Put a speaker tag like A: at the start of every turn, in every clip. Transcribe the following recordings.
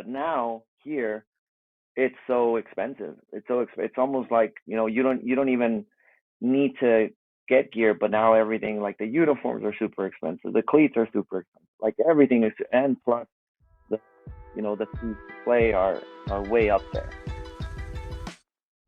A: But now here, it's so expensive. It's almost like, you don't even need to get gear, but now everything, like the uniforms are super expensive, the cleats are super expensive, like everything is, and plus the the fees to play are way up there.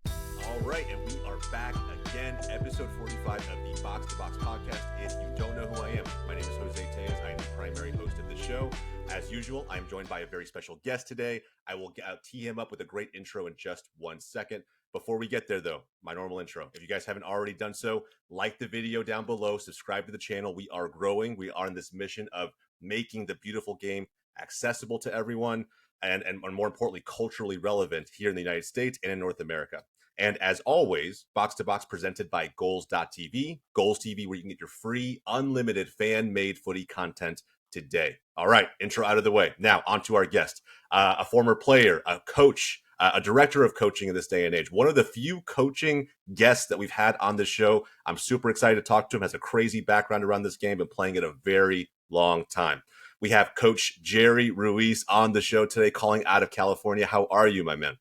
B: All right, and we are back again, episode 45 of the Box to Box podcast. If you don't know who I am, my name is Jose Tejas. I am the primary host of the show. As usual, I am joined by a very special guest today. I will tee him up with a great intro in just 1 second. Before we get there, though, my normal intro. If you guys haven't already done so, like the video down below, subscribe to the channel. We are growing. We are in this mission of making the beautiful game accessible to everyone and more importantly, culturally relevant here in the United States and in North America. And as always, Box to Box presented by GOLZtv. GOLZtv, where you can get your free, unlimited, fan-made footy content today. All right, intro out of the way. Now, on to our guest, a former player, a coach, a director of coaching in this day and age. One of the few coaching guests that we've had on this show. I'm super excited to talk to him. Has a crazy background around this game, been playing it a very long time. We have Coach Jerry Ruiz on the show today, calling out of California. How are you, my man?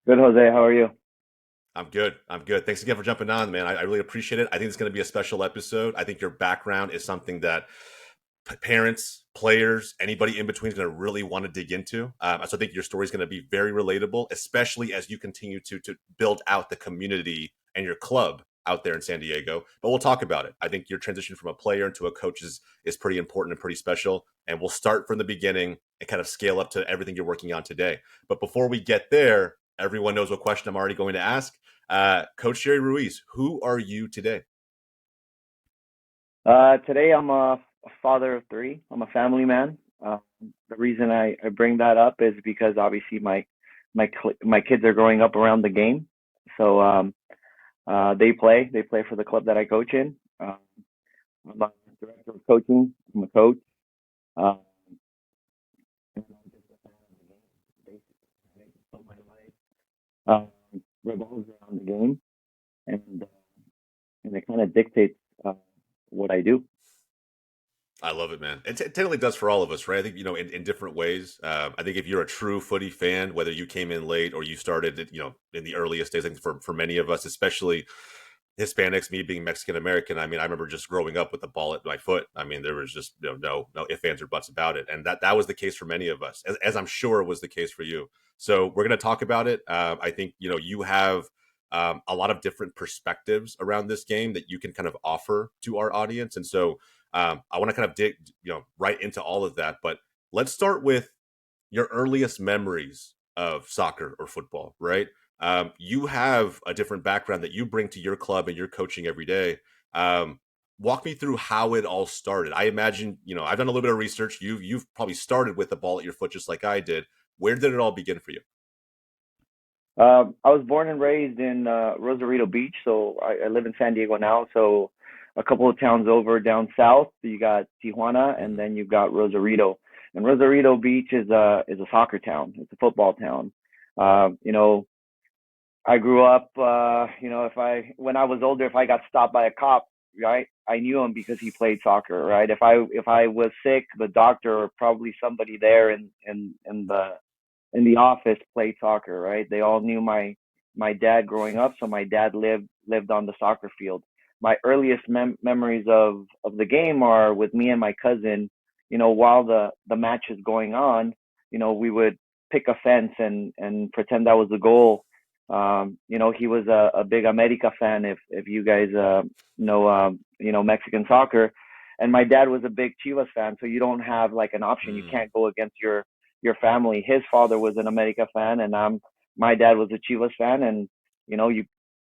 A: Good, Jose. How are you?
B: I'm good. Thanks again for jumping on, man. I really appreciate it. I think it's going to be a special episode. I think your background is something that parents, players, anybody in between is going to really want to dig into. So I think your story is going to be very relatable, especially as you continue to build out the community and your club out there in San Diego. But we'll talk about it. I think your transition from a player into a coach is pretty important and pretty special. And we'll start from the beginning and kind of scale up to everything you're working on today. But before we get there, everyone knows what question I'm already going to ask. Coach Jerry Ruiz, who are you today?
A: Today I'm a father of three. I'm a family man. The reason I bring that up is because obviously my kids are growing up around the game, so they play for the club that I coach in. I'm a director of coaching. I'm a coach. Um, and I'm just a fan of the game, basically. So my life revolves around the game, and it kind of dictates what I do.
B: I love it, man. It technically does for all of us, right? I think, in different ways. I think if you're a true footy fan, whether you came in late or you started, in the earliest days, I think for many of us, especially Hispanics, me being Mexican American, I mean, I remember just growing up with the ball at my foot. I mean, there was just no ifs, ands, or buts about it. And that was the case for many of us, as I'm sure was the case for you. So we're going to talk about it. I think, you have a lot of different perspectives around this game that you can kind of offer to our audience. And so I want to kind of dig, right into all of that. But let's start with your earliest memories of soccer or football, right? You have a different background that you bring to your club and your coaching every day. Walk me through how it all started. I imagine, I've done a little bit of research. You've probably started with the ball at your foot just like I did. Where did it all begin for you?
A: I was born and raised in Rosarito Beach, so I live in San Diego now. So a couple of towns over down south, you got Tijuana, and then you've got Rosarito. And Rosarito Beach is a soccer town. It's a football town. I grew up. When I was older, if I got stopped by a cop, right, I knew him because he played soccer, right? If I was sick, the doctor or probably somebody there in the office played soccer, right? They all knew my dad growing up, so my dad lived on the soccer field. My earliest memories of the game are with me and my cousin. While the match is going on, we would pick a fence and pretend that was a goal. He was a big America fan. If you guys know Mexican soccer, and my dad was a big Chivas fan. So you don't have like an option. You can't go against your family. His father was an America fan, and my dad was a Chivas fan, and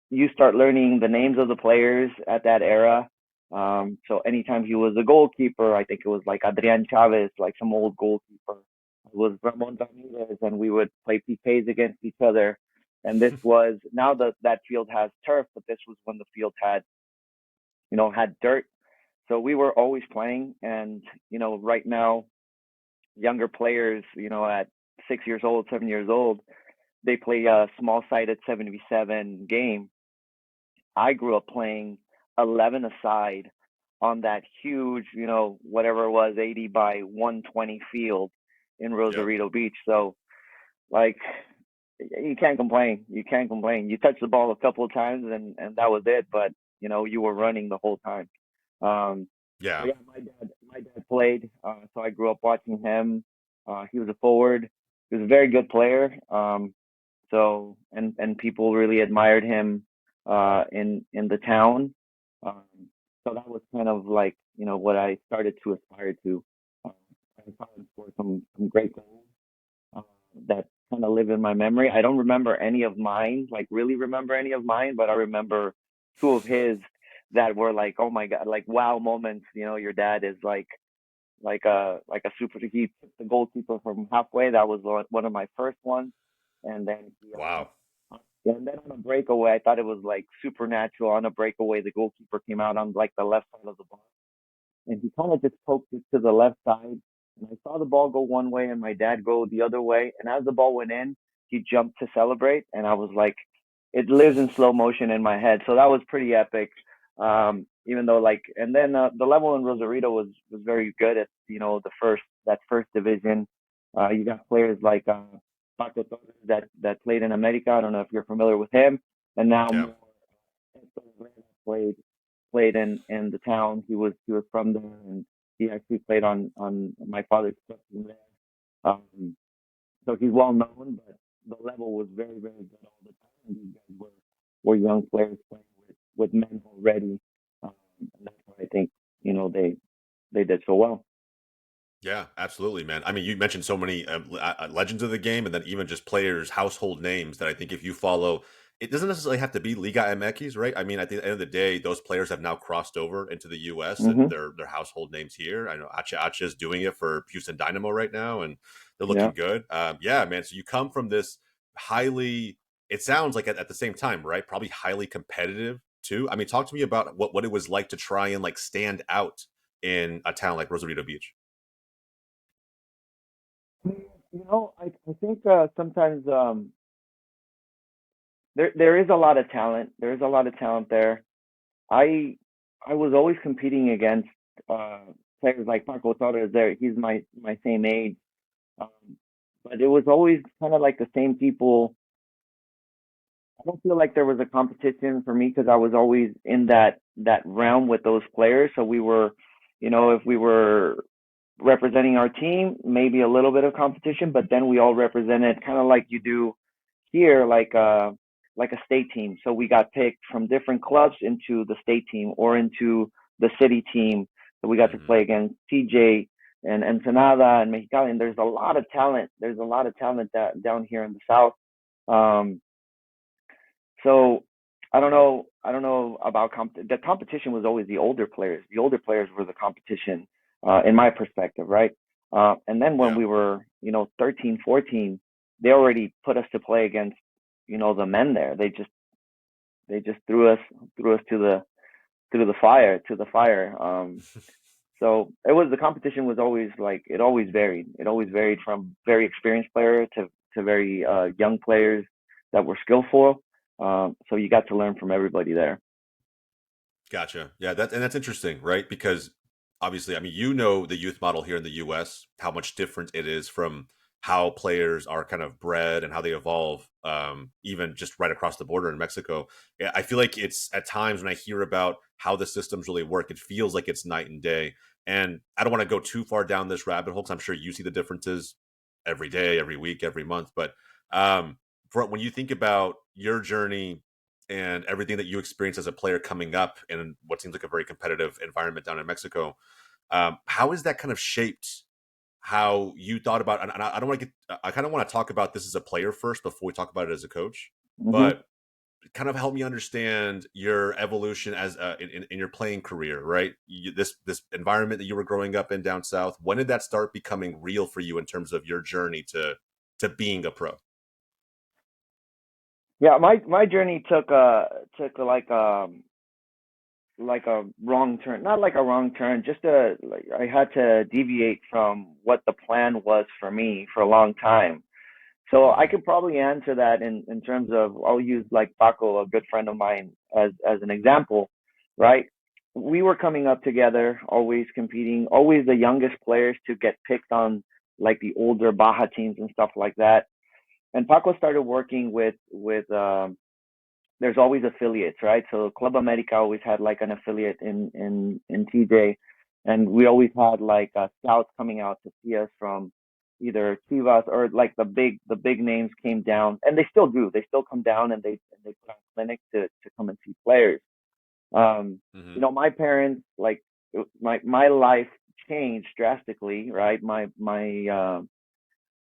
A: you start learning the names of the players at that era. So anytime he was a goalkeeper, I think it was like Adrian Chavez, like some old goalkeeper. It was Ramon Ramirez, and we would play PKs against each other. And this was, now that field has turf, but this was when the field had dirt. So we were always playing, and right now, younger players, at 6 years old, 7 years old, they play a small sided 77 game. I grew up playing 11 aside on that huge, whatever it was, 80 by 120 field. in
B: Yep.
A: Rosarito Beach. So like you can't complain. You can't complain. You touched the ball a couple of times and that was it. But you were running the whole time. Um, so
B: Yeah.
A: yeah, my dad played. So I grew up watching him. He was a forward. He was a very good player. So and people really admired him in the town. Um, so that was kind of like what I started to aspire to. Um, I saw him score some great goals uh, that kind of live in my memory. I don't remember any of mine, like really remember any of mine, but I remember two of his that were like, oh my God, like wow moments. Your dad is like a super. He took the goalkeeper from halfway. That was one of my first ones, and then
B: Wow.
A: and then on a breakaway, I thought it was like supernatural. On a breakaway, the goalkeeper came out on like the left side of the box and he kind of just poked it to the left side. And I saw the ball go one way and my dad go the other way. And as the ball went in, he jumped to celebrate. And I was like, it lives in slow motion in my head. So that was pretty epic. Even though and then the level in Rosarito was very good at that first division. You got players like Paco Torres that played in America. I don't know if you're familiar with him. And now
B: Yeah.
A: more played played in the town. He was from there, and he actually played on my father's club team there. Um, so he's well known, but the level was very very good all the time. And these guys were young players playing with men already, and that's why I think they did so well.
B: Yeah, absolutely, man. I mean, you mentioned so many legends of the game, and then even just players, household names that I think if you follow, it doesn't necessarily have to be Liga MX, right? I mean, at the end of the day, those players have now crossed over into the U.S. and
A: Hmm.
B: they're household names here. I know Acha is doing it for Houston Dynamo right now, and they're
A: Yeah.
B: looking good. Yeah, man. So you come from this highly, it sounds like at the same time, right? Probably highly competitive too. I mean, talk to me about what it was like to try and like stand out in a town like Rosarito Beach.
A: I think sometimes there is a lot of talent. There is a lot of talent there. I I was always competing against uh, players like Paco Torres. There, he's my same age, um, but it was always kind of like the same people. I don't feel like there was a competition for me because I was always in that realm with those players. So we were, if we were representing our team, maybe a little bit of competition, but then we all represented kind of like you do here, like a state team. So we got picked from different clubs into the state team or into the city team. So we got to
B: Hmm.
A: play against TJ and Ensenada and Mexicali. And there's a lot of talent. There's a lot of talent down here in the south. Um, so I don't know about the competition was always the older players. The older players were the competition, in my perspective, right? And then when
B: Yeah.
A: we were, 13, 14, they already put us to play against, the men there. They just threw us to the fire. So the competition was always like it always varied. It always varied from very experienced player to very young players that were skillful. So you got to learn from everybody there.
B: Gotcha. Yeah, that's interesting, right? Because obviously, I mean, you know the youth model here in the US, how much different it is from how players are kind of bred and how they evolve, even just right across the border in Mexico. Yeah, I feel like it's at times when I hear about how the systems really work, it feels like it's night and day. And I don't want to go too far down this rabbit hole because I'm sure you see the differences every day, every week, every month. But when you think about your journey and everything that you experienced as a player coming up in what seems like a very competitive environment down in Mexico, how has that kind of shaped how you thought about? And I don't want to get. I kind of want to talk about this as a player first before we talk about it as a coach.
A: Hmm.
B: But kind of help me understand your evolution as in your playing career, right? This environment that you were growing up in down south. When did that start becoming real for you in terms of your journey to being a pro?
A: Yeah, my journey took like a wrong turn, not like a wrong turn, just like I had to deviate from what the plan was for me for a long time. So I
B: Hmm.
A: could probably answer that in terms of I'll use like Paco, a good friend of mine, as an example, right? We were coming up together, always competing, always the youngest players to get picked on like the older Baja teams and stuff like that. And Paco started working with there's always affiliates, right? So Club America always had like an affiliate in TJ, and we always had like scouts coming out to see us from either Chivas or like the big names came down, and they still do. They still come down and they put on clinics to come and see players.
B: Hmm.
A: You know, my parents like my life changed drastically, right? My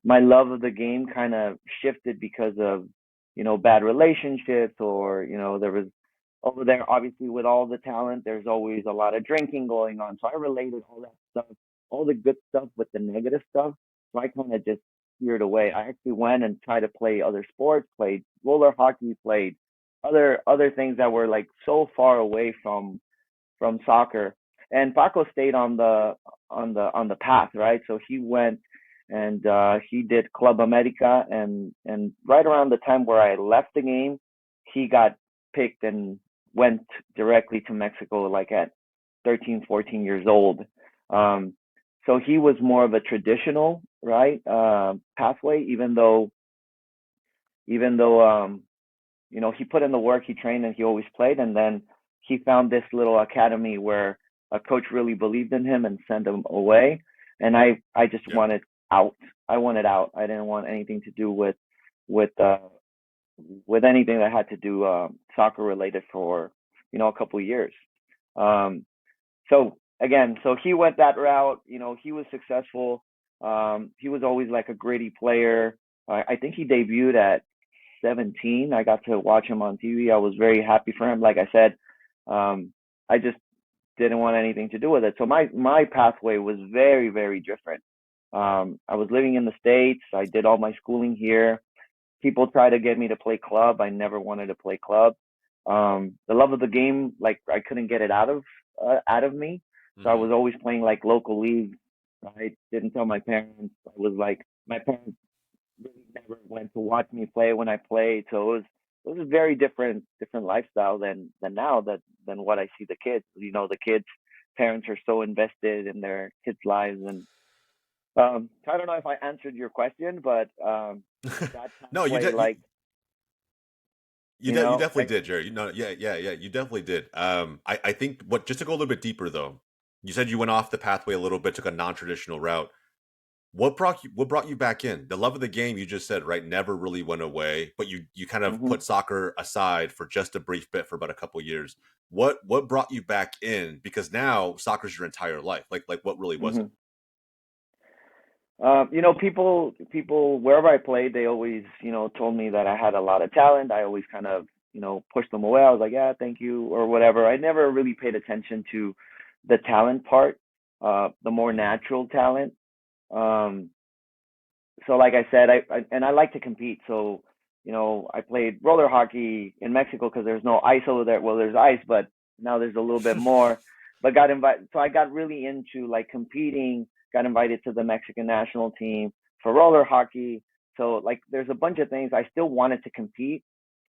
A: love of the game kind of shifted because of, bad relationships, or, there was over there, obviously, with all the talent, there's always a lot of drinking going on. So I related all that stuff, all the good stuff with the negative stuff. So I kind of just steered away. I actually went and tried to play other sports, played roller hockey, played other things that were like so far away from soccer. And Paco stayed on the path, right? So he went and he did Club America, and right around the time where I left the game, he got picked and went directly to Mexico, like at 13, 14 years old. Um, so he was more of a traditional, right, pathway, even though he put in the work, he trained, and he always played. And then he found this little academy where a coach really believed in him and sent him away. And I just
B: Yeah.
A: wanted out. I wanted out. I didn't want anything to do with uh with anything that had to do soccer related for a couple of years. Um, so again, so he went that route. He was successful. He was always like a gritty player. I think he debuted at 17. I got to watch him on TV. I was very happy for him. Like I said, I just didn't want anything to do with it. So my pathway was very, very different. I was living in the States. I did all my schooling here. People try to get me to play club. I never wanted to play club. The love of the game, like I couldn't get it out of me. So I
B: Hmm.
A: was always playing like local leagues. I didn't tell my parents. I was like, my parents really never went to watch me play when I played. So it was a very different lifestyle than now, than what I see the kids. The kids' parents are so invested in their kids' lives. And so I don't know if I answered your question, but that
B: No, you
A: pathway,
B: did. You,
A: like,
B: you definitely
A: like.
B: did, Jerry. Yeah. You definitely did. I think what just to go a little bit deeper though, you said you went off the pathway a little bit, took a non-traditional route. What brought you back in? The love of the game, you just said, right, never really went away, but you kind of
A: Hmm.
B: put soccer aside for just a brief bit for about a couple years. What brought you back in? Because now soccer's your entire life. Like what really was it?
A: Hmm. People wherever I played, they always, told me that I had a lot of talent. I always kind of, pushed them away. I was like, yeah, thank you, or whatever. I never really paid attention to the talent part, the more
B: Hmm.
A: natural talent. Um, so like I said, I like to compete. So, I played roller hockey in Mexico because there's no ice over there. Well, there's ice, but now there's a little bit more. But got invited, so I got really into like competing. Got invited to the Mexican national team for roller hockey. So like, there's a bunch of things I still wanted to compete,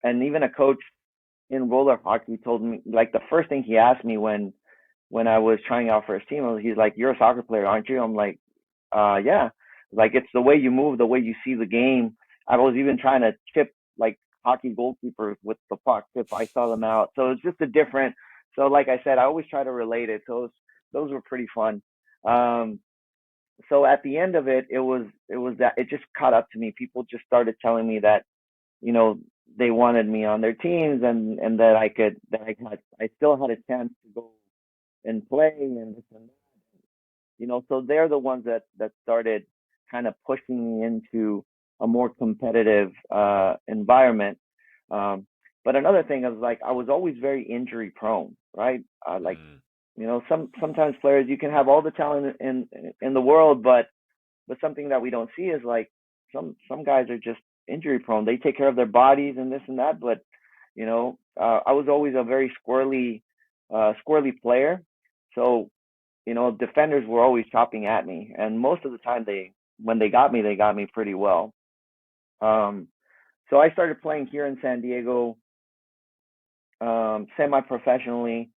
A: and even a coach in roller hockey told me, like, the first thing he asked me when I was trying out for his team, he's like, "You're a soccer player, aren't you?" I'm like, yeah. Like, it's the way you move, the way you see the game. I was even trying to chip like hockey goalkeepers with the puck if I saw them out. So it's just a different. So like I said, I always try to relate it. So those were pretty fun. Um, so at the end of it, it was that it just caught up to me. People just started telling me that, you know they wanted me on their teams, and that I still had a chance to go and play and this and that. So they're the ones that started kind of pushing me into a more competitive environment. Um, but another thing is, like, I was always very injury prone, right? Like,
B: Mm.
A: sometimes players, you can have all the talent in the world, but something that we don't see is, like, some guys are just injury prone. They take care of their bodies and this and that, but I was always a very squirrely player. So, defenders were always chopping at me, and most of the time, when they got me pretty well. Um, so I started playing here in San Diego, semi-professionally,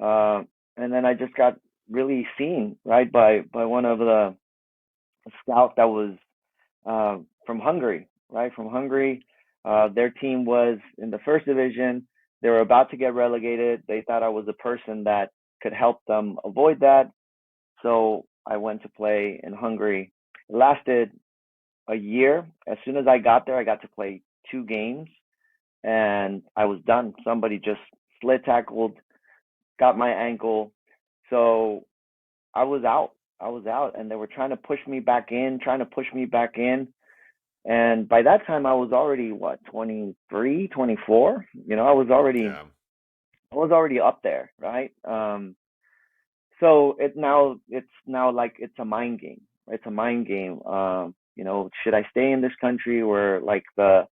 A: uh, and then I just got really seen, right, by one of a scout that was from Hungary, right? From Hungary. Their team was in the first division. They were about to get relegated. They thought I was a person that could help them avoid that. So I went to play in Hungary. It lasted a year. As soon as I got there, I got to play 2 games and I was done. Somebody just slid tackled, got my ankle. So I was out. I was out and they were trying to push me back in, trying to push me back in. And by that time I was already what, 23, 24? You know,
B: Yeah.
A: I was already up there, right? So it's now like it's a mind game. It's a mind game. You know, should I stay in this country where like the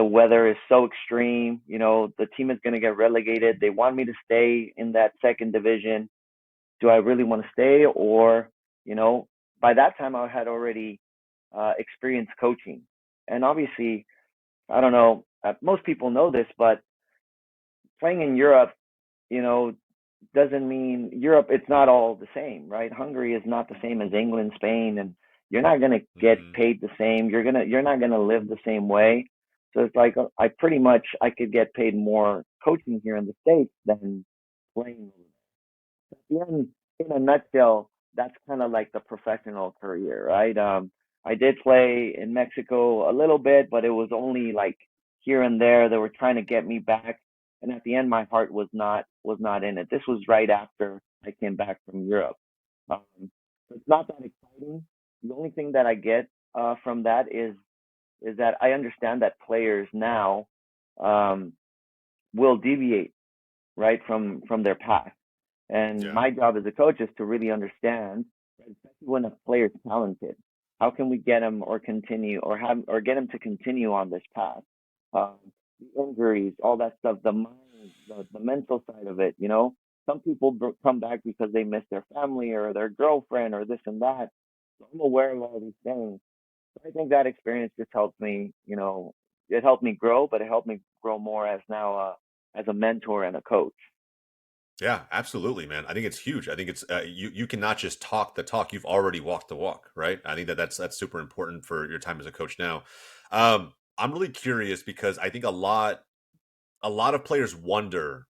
A: weather is so extreme, you know, the team is going to get relegated. They want me to stay in that second division. Do I really want to stay? Or, you know, by that time I had already experienced coaching. And obviously, I don't know, most people know this, but playing in Europe, you know, doesn't mean Europe, it's not all the same, right? Hungary is not the same as England, Spain, and you're not going to get
B: Hmm.
A: paid the same. You're not going to live the same way. So it's like I could get paid more coaching here in the States than playing. At the end, in a nutshell, that's kind of like the professional career, right? I did play in Mexico a little bit, but it was only like here and there. They were trying to get me back, and at the end, my heart was not in it. This was right after I came back from Europe. Um, so it's not that exciting. The only thing that I get from that is that I understand that players now um, will deviate right from their path. And
B: Yeah.
A: my job as a coach is to really understand, especially when a player is talented, how can we get him or continue or have or get him to continue on this path? Um, the injuries, all that stuff, the mind, the mental side of it. You know, some people come back because they miss their family or their girlfriend or this and that. So I'm aware of all these things. So I think that experience just helped me. You know, it helped me grow, but it helped me grow more as now as a mentor and a coach.
B: Yeah, absolutely, man. I think it's huge. I think it's you cannot just talk the talk. You've already walked the walk, right? I think that's super important for your time as a coach now. I'm really curious because I think a lot of players wonder.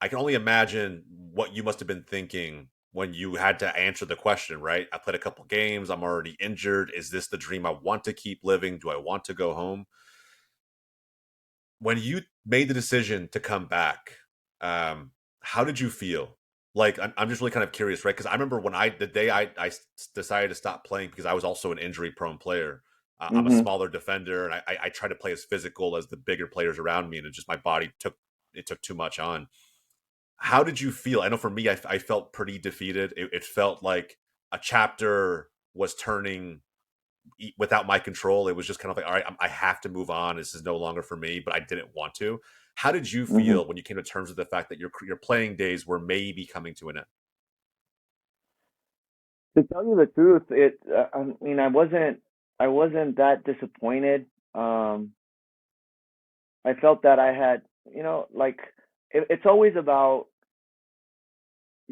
B: I can only imagine what you must have been thinking when you had to answer the question, right? I played a couple games. I'm already injured. Is this the dream I want to keep living? Do I want to go home? When you made the decision to come back, how did you feel? Like, I'm just really kind of curious, right? Because I remember when the day decided to stop playing because I was also an injury prone player. I'm a
A: Hmm.
B: smaller defender, and I try to play as physical as the bigger players around me, and it just my body took too much on. How did you feel? I know for me, I felt pretty defeated. It felt like a chapter was turning without my control. It was just kind of like, all right, I have to move on. This is no longer for me, but I didn't want to. How did you
A: Hmm.
B: feel when you came to terms with the fact that your playing days were maybe coming to an end?
A: To tell you the truth, I mean, I wasn't that disappointed. Um, I felt that I had, you know, like it's always about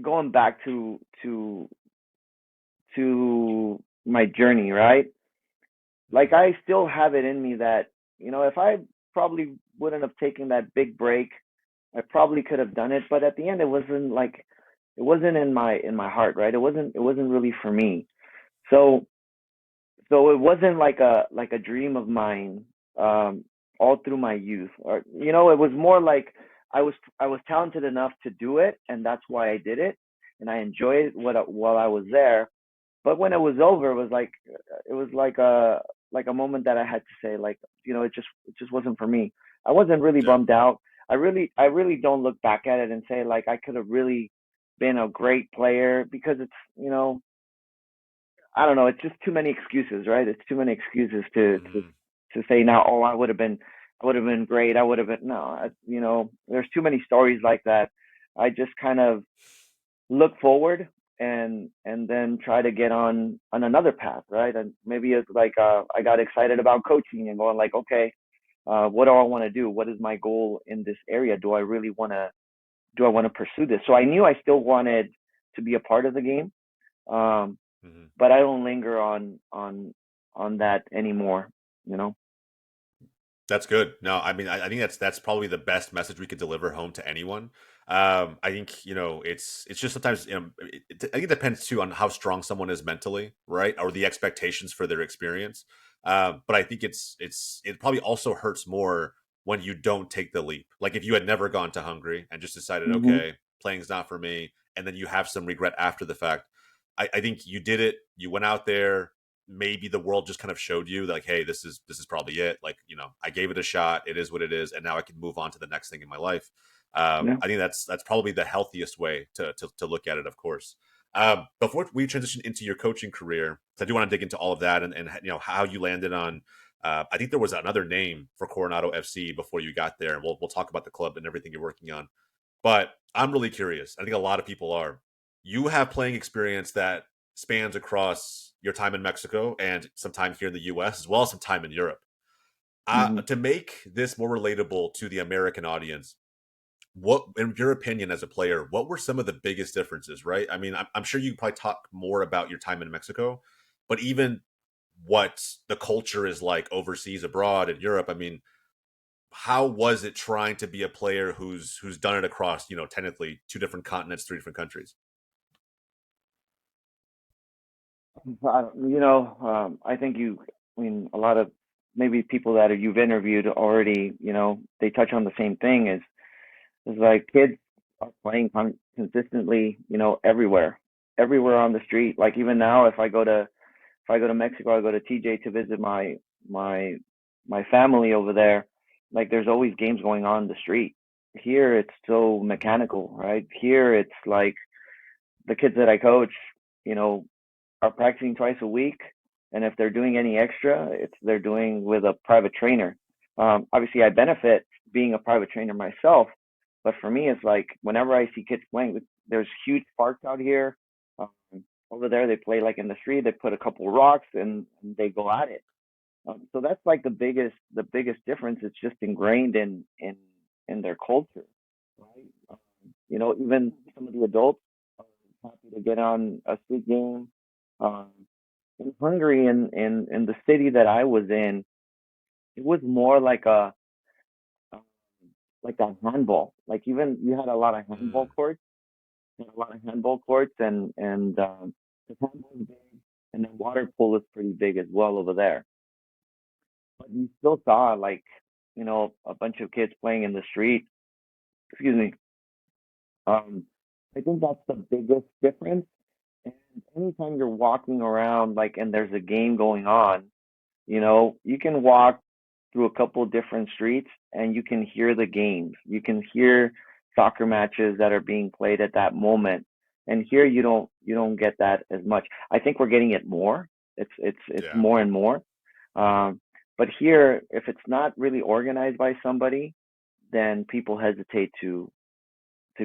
A: going back to my journey, right? Like
B: Mm,
A: I still have it in me that, you know, if I probably wouldn't have taken that big break, I probably could have done it. But at the end, it wasn't in my heart, right? It wasn't really for me. So so it wasn't like a dream of mine um all through my youth, or you know, it was more like I was talented enough to do it, and that's why I did it, and I enjoyed while I was there. But when it was over, it was like a moment that I had to say, like, you know, it just wasn't for me. I wasn't really
B: yeah,
A: bummed out. I really don't look back at it and say like I could have really been a great player, because it's, you know, I don't know. It's just too many excuses, right? It's too many excuses
B: mm,
A: to say now. Oh, I would have been great. I would have been no. You know, there's too many stories like that. I just kind of look forward and then try to get on another path, right? And maybe it's like I got excited about coaching and going like, okay, what do I want to do? What is my goal in this area? Do I want to pursue this? So I knew I still wanted to be a part of the game. but I don't linger on that anymore, you know.
B: That's good. No, I mean, I think that's probably the best message we could deliver home to anyone. I think it's just sometimes I think it depends too on how strong someone is mentally, right, or the expectations for their experience. But I think it probably also hurts more when you don't take the leap. Like if you had never gone to Hungary and just decided,
A: Mhm.
B: okay, playing's not for me, and then you have some regret after the fact. I think you did it. You went out there, maybe the world just kind of showed you like, hey, this is probably it. Like, I gave it a shot. It is what it is, and now I can move on to the next thing in my life.
A: Yeah.
B: I think that's probably the healthiest way to look at it. Of course. Before we transition into your coaching career, I do want to dig into all of that and how you landed on. I think there was another name for Coronado FC before you got there. We'll talk about the club and everything you're working on. But I'm really curious. I think a lot of people are. You have playing experience that spans across your time in Mexico and some time here in the US, as well as some time in Europe.
A: Mhm.
B: To make this more relatable to the American audience, what, in your opinion as a player, what were some of the biggest differences, right? I mean, I'm sure you probably talk more about your time in Mexico, but even what the culture is like overseas, abroad in Europe. I mean, how was it trying to be a player who's done it across, technically two different continents, three different countries?
A: I think I mean, a lot of maybe people that you've interviewed already, they touch on the same thing is like kids are playing consistently, everywhere on the street. Like even now, if I go to Mexico, I go to TJ to visit my my family over there. Like there's always games going on in the street. Here it's so mechanical, right? Here it's like the kids that I coach, you know, are practicing twice a week, and if they're doing any extra, they're doing with a private trainer. Obviously, I benefit being a private trainer myself, but for me, it's like whenever I see kids playing, there's huge parks out here. Um, Over there, they play like in the street. They put a couple rocks and they go at it. So that's like the biggest difference. It's just ingrained in their culture, right? Even some of the adults are happy to get on a street game. Um, in Hungary, in the city that I was in, it was more um, like a handball. Like even you had a lot of handball
B: Mm,
A: courts, and the handball is big, and then water polo is pretty big as well over there. But you still saw like a bunch of kids playing in the street. Excuse me. Um, I think that's the biggest difference. And anytime you're walking around, like, and there's a game going on, you can walk through a couple different streets and you can hear the games. You can hear soccer matches that are being played at that moment. And here you don't get that as much. I think we're getting it more. It's
B: yeah.
A: more and more. Um, but here, if it's not really organized by somebody, then people hesitate to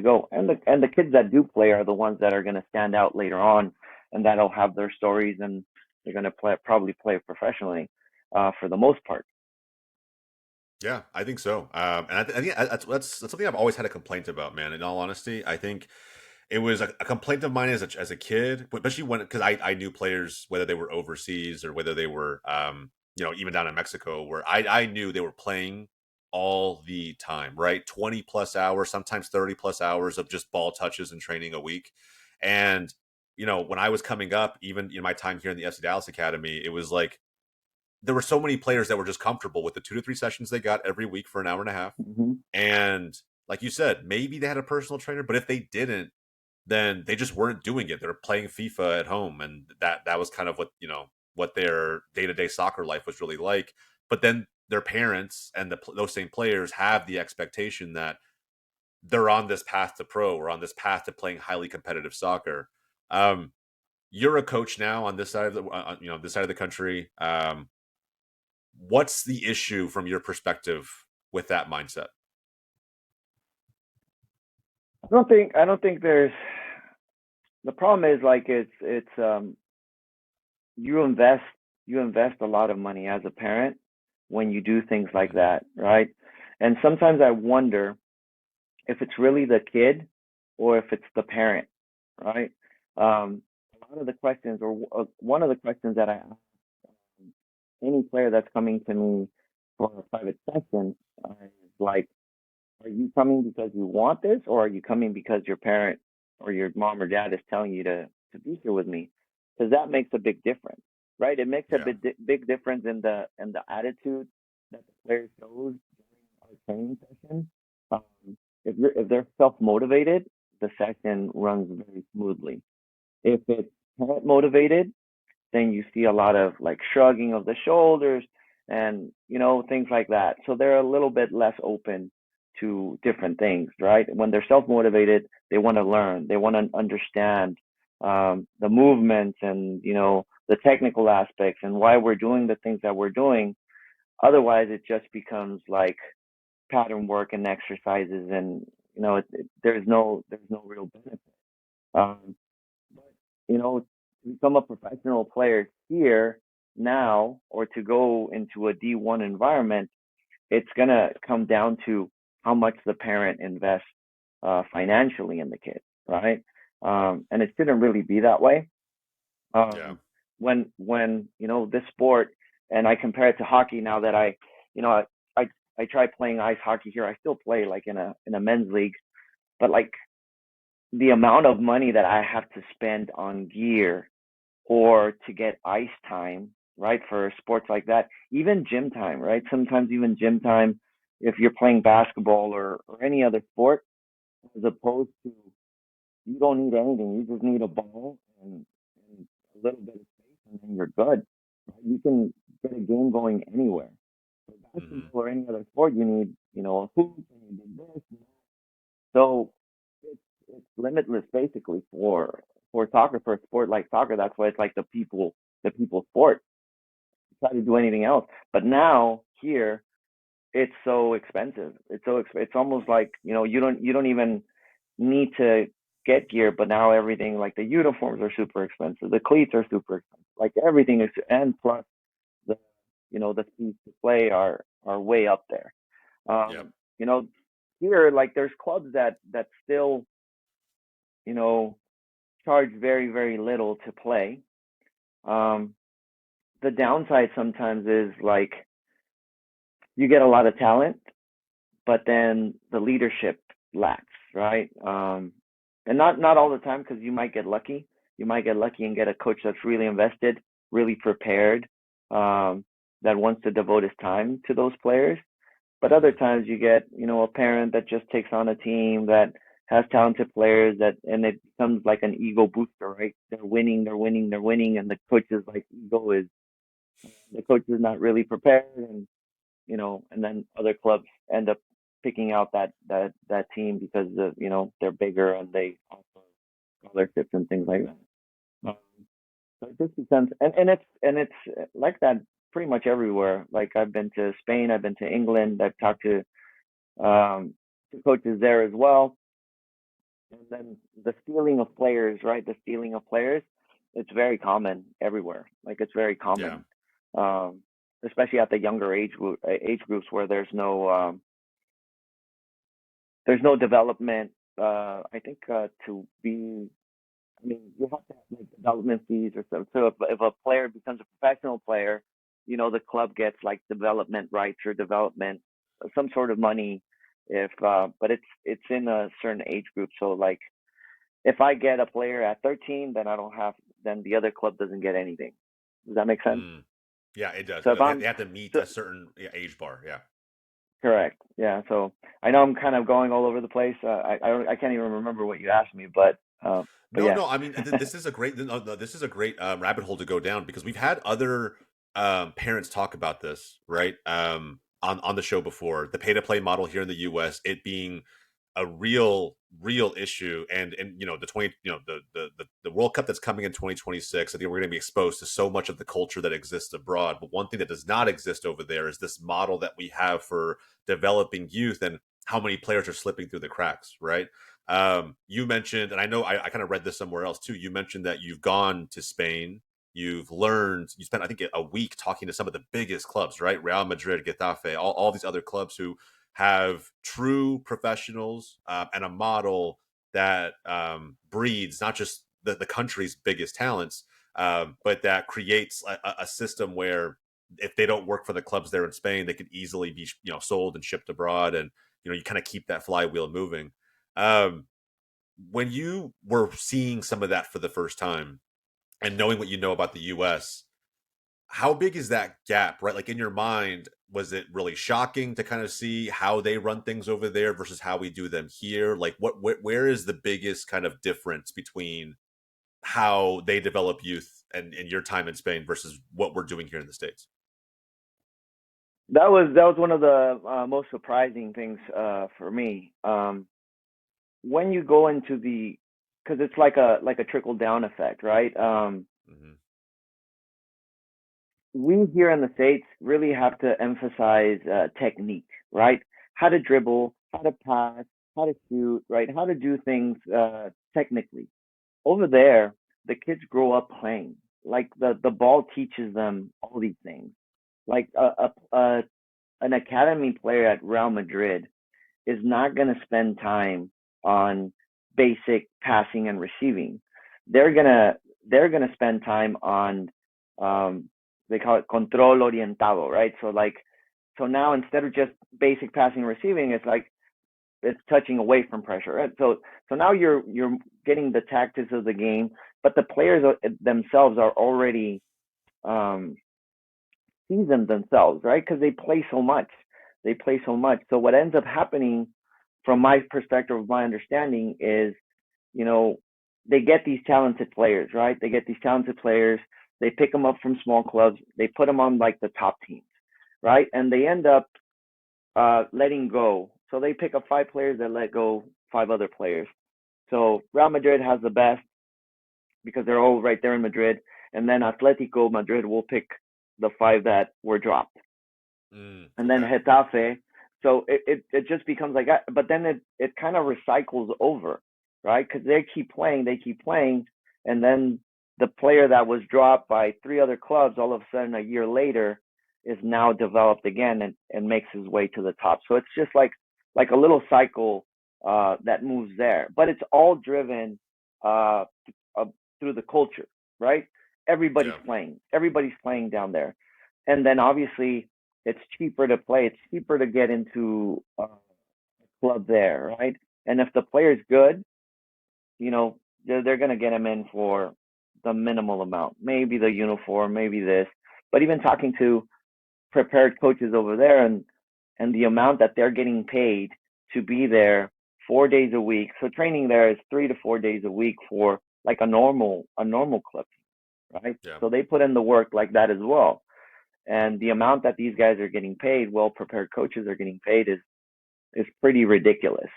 A: go. And the kids that do play are the ones that are going to stand out later on, and that'll have their stories, and they're going to probably play professionally, for the most part.
B: Yeah, I think so. And I think that's something I've always had a complaint about, man. In all honesty, I think it was a complaint of mine as a kid, especially when because I knew players whether they were overseas or whether they were even down in Mexico, where I knew they were playing all the time, right? 20 plus hours, sometimes 30 plus hours of just ball touches and training a week. And when I was coming up, even in my time here in the FC Dallas Academy, it was like there were so many players that were just comfortable with the 2 to 3 sessions they got every week for an hour and a half.
A: Hmm.
B: And like you said, maybe they had a personal trainer, but if they didn't, then they just weren't doing it. They were playing FIFA at home, and that was kind of what their day to day soccer life was really like. But then their parents and those same players have the expectation that they're on this path to pro or on this path to playing highly competitive soccer. Um, you're a coach now on this side of this side of the country. What's the issue from your perspective with that mindset?
A: I don't think there's the problem is like you invest you invest a lot of money as a parent when you do things like
B: Mm-hmm.
A: that, right? And sometimes I wonder if it's really the kid or if it's the parent, right? A lot of the questions, or one of the questions that I ask any player that's coming to me for a private session is like, are you coming because you want this, or are you coming because your parent or your mom or dad is telling you to be here with me? Because that makes a big difference, right? It makes a
B: Yeah.
A: big difference in the attitude that the player shows during our training session. Um, if they're self motivated, the session runs very smoothly. If it's parent motivated, then you see a lot of like shrugging of the shoulders and things like that. So they're a little bit less open to different things, right? When they're self-motivated, they want to learn, they want to understand the movements and the technical aspects and why we're doing the things that we're doing. Otherwise, it just becomes like pattern work and exercises, and there's no real benefit. Um, but to become a professional player here now, or to go into a D1 environment, it's gonna come down to how much the parent invests financially in the kid, right? And it shouldn't really be that way.
B: Yeah.
A: When this sport, and I compare it to hockey now that you know, I I tried playing ice hockey here. I still play like in a men's league, but like the amount of money that I have to spend on gear or to get ice time, right? For sports like that, even gym time, right? Sometimes even gym time, if you're playing basketball or any other sport, as opposed to you don't need anything. You just need a ball and a little bit of space, and then you're good. Right? You can get a game going anywhere. For
B: Hmm.
A: basketball or any other sport, you need, a hoop and you need this. So it's limitless basically for soccer, for a sport like soccer. That's why it's like the people sport. Try to do anything else. But now here it's so expensive. It's almost like, you don't even need to get gear, but now everything, like the uniforms are super expensive. The cleats are super expensive. Like everything is, and plus the the fees to play are way up there.
B: Yep.
A: You know, here, like, there's clubs that still, you know, charge very, very little to play. Um, the downside sometimes is like you get a lot of talent, but then the leadership lacks, right? And not all the time, because you might get lucky. You might get lucky and get a coach that's really invested, really prepared, that wants to devote his time to those players. But other
B: Hmm.
A: times you get, a parent that just takes on a team that has talented players, and it becomes like an ego booster, right? They're winning, they're winning, they're winning, and the coach's like ego is the coach is not really prepared, and then other clubs end up picking out that team because they're bigger and they offer scholarships and things like that. So it just becomes, and it's like that pretty much everywhere. Like, I've been to Spain, I've been to England, I've talked to coaches there as well. And then the stealing of players, right? The stealing of players, it's very common everywhere. Like, it's very
B: Yeah.
A: common, um, especially at the younger age groups where there's no development. I think to be, I mean, you have to have like development fees or something. So if a player becomes a professional player, the club gets like development rights or development, some sort of money. If but it's in a certain age group. So like, if I get a player at 13, then I don't have, then the other club doesn't get anything. Does that make sense?
B: Mm. Yeah, it does.
A: So if
B: They
A: I'm
B: have to meet
A: so
B: a certain age bar. Yeah.
A: correct, yeah. So I know I'm kind of going all over the place. I can't even remember what you asked me, but
B: No,
A: yeah.
B: no. I mean, this is a great. No, no, this is a great rabbit hole to go down because we've had other parents talk about this, right? On the show before, the pay to play model here in the U.S. It being a real issue, and the 20 the World Cup that's coming in 2026. I think we're going to be exposed to so much of the culture that exists abroad. But one thing that does not exist over there is this model that we have for developing youth and how many players are slipping through the cracks, right? You mentioned, and I know I kind of read this somewhere else too. You mentioned that you've gone to Spain, you've learned, you spent, I think, a week talking to some of the biggest clubs, right? Real Madrid, Getafe, all these other clubs who have true professionals and a model that breeds not just the country's biggest talents, but that creates a system where if they don't work for the clubs there in Spain, they could easily be sold and shipped abroad, and you kind of keep that flywheel moving. Um, when you were seeing some of that for the first time and knowing what you know about the U.S., how big is that gap, right? Like in your mind, was it really shocking to kind of see how they run things over there versus how we do them here? Like where is the biggest kind of difference between how they develop youth and your time in Spain versus what we're doing here in the States?
A: That was one of the most surprising things for me. When you go into the, because it's like a trickle down effect, right?
B: Mm-hmm.
A: We here in the States really have to emphasize technique, right? How to dribble, how to pass, how to shoot, right? How to do things technically. Over there, the kids grow up playing. Like the ball teaches them all these things. Like an academy player at Real Madrid is not going to spend time on basic passing and receiving. They're gonna they're gonna spend time on um, they call it control orientado, right? So now instead of just basic passing and receiving, it's like it's touching away from pressure, right? So now you're getting the tactics of the game, but the players themselves are already um, seasoned themselves, right? Because they play so much. They play so much. So what ends up happening, from my perspective, of my understanding, is you know they get these talented players, right? They get these talented players. They pick them up from small clubs. They put them on like the top teams, right? And they end up letting go. So they pick up five players that let go five other players. So Real Madrid has the best because they're all right there in Madrid, and then Atletico Madrid will pick the five that were dropped, and then
B: Okay.
A: Getafe. So it just becomes like that. But then it kind of recycles over, right? Because they keep playing, and then the player that was dropped by three other clubs, all of a sudden a year later, is now developed again and makes his way to the top. So it's just like a little cycle that moves there. But it's all driven uh, uh, through the culture, right? Everybody's
B: Yeah.
A: playing. Everybody's playing down there, and then obviously it's cheaper to play. It's cheaper to get into a club there, right? And if the player's good, they're gonna get him in for the minimal amount. Maybe the uniform, maybe this. But even talking to prepared coaches over there, and the amount that they're getting paid to be there 4 days a week. So training there is 3 to 4 days a week for like a normal club team, right?
B: Yeah.
A: So they put in the work like that as well. And the amount that these guys are getting paid, well prepared coaches are getting paid, is pretty ridiculous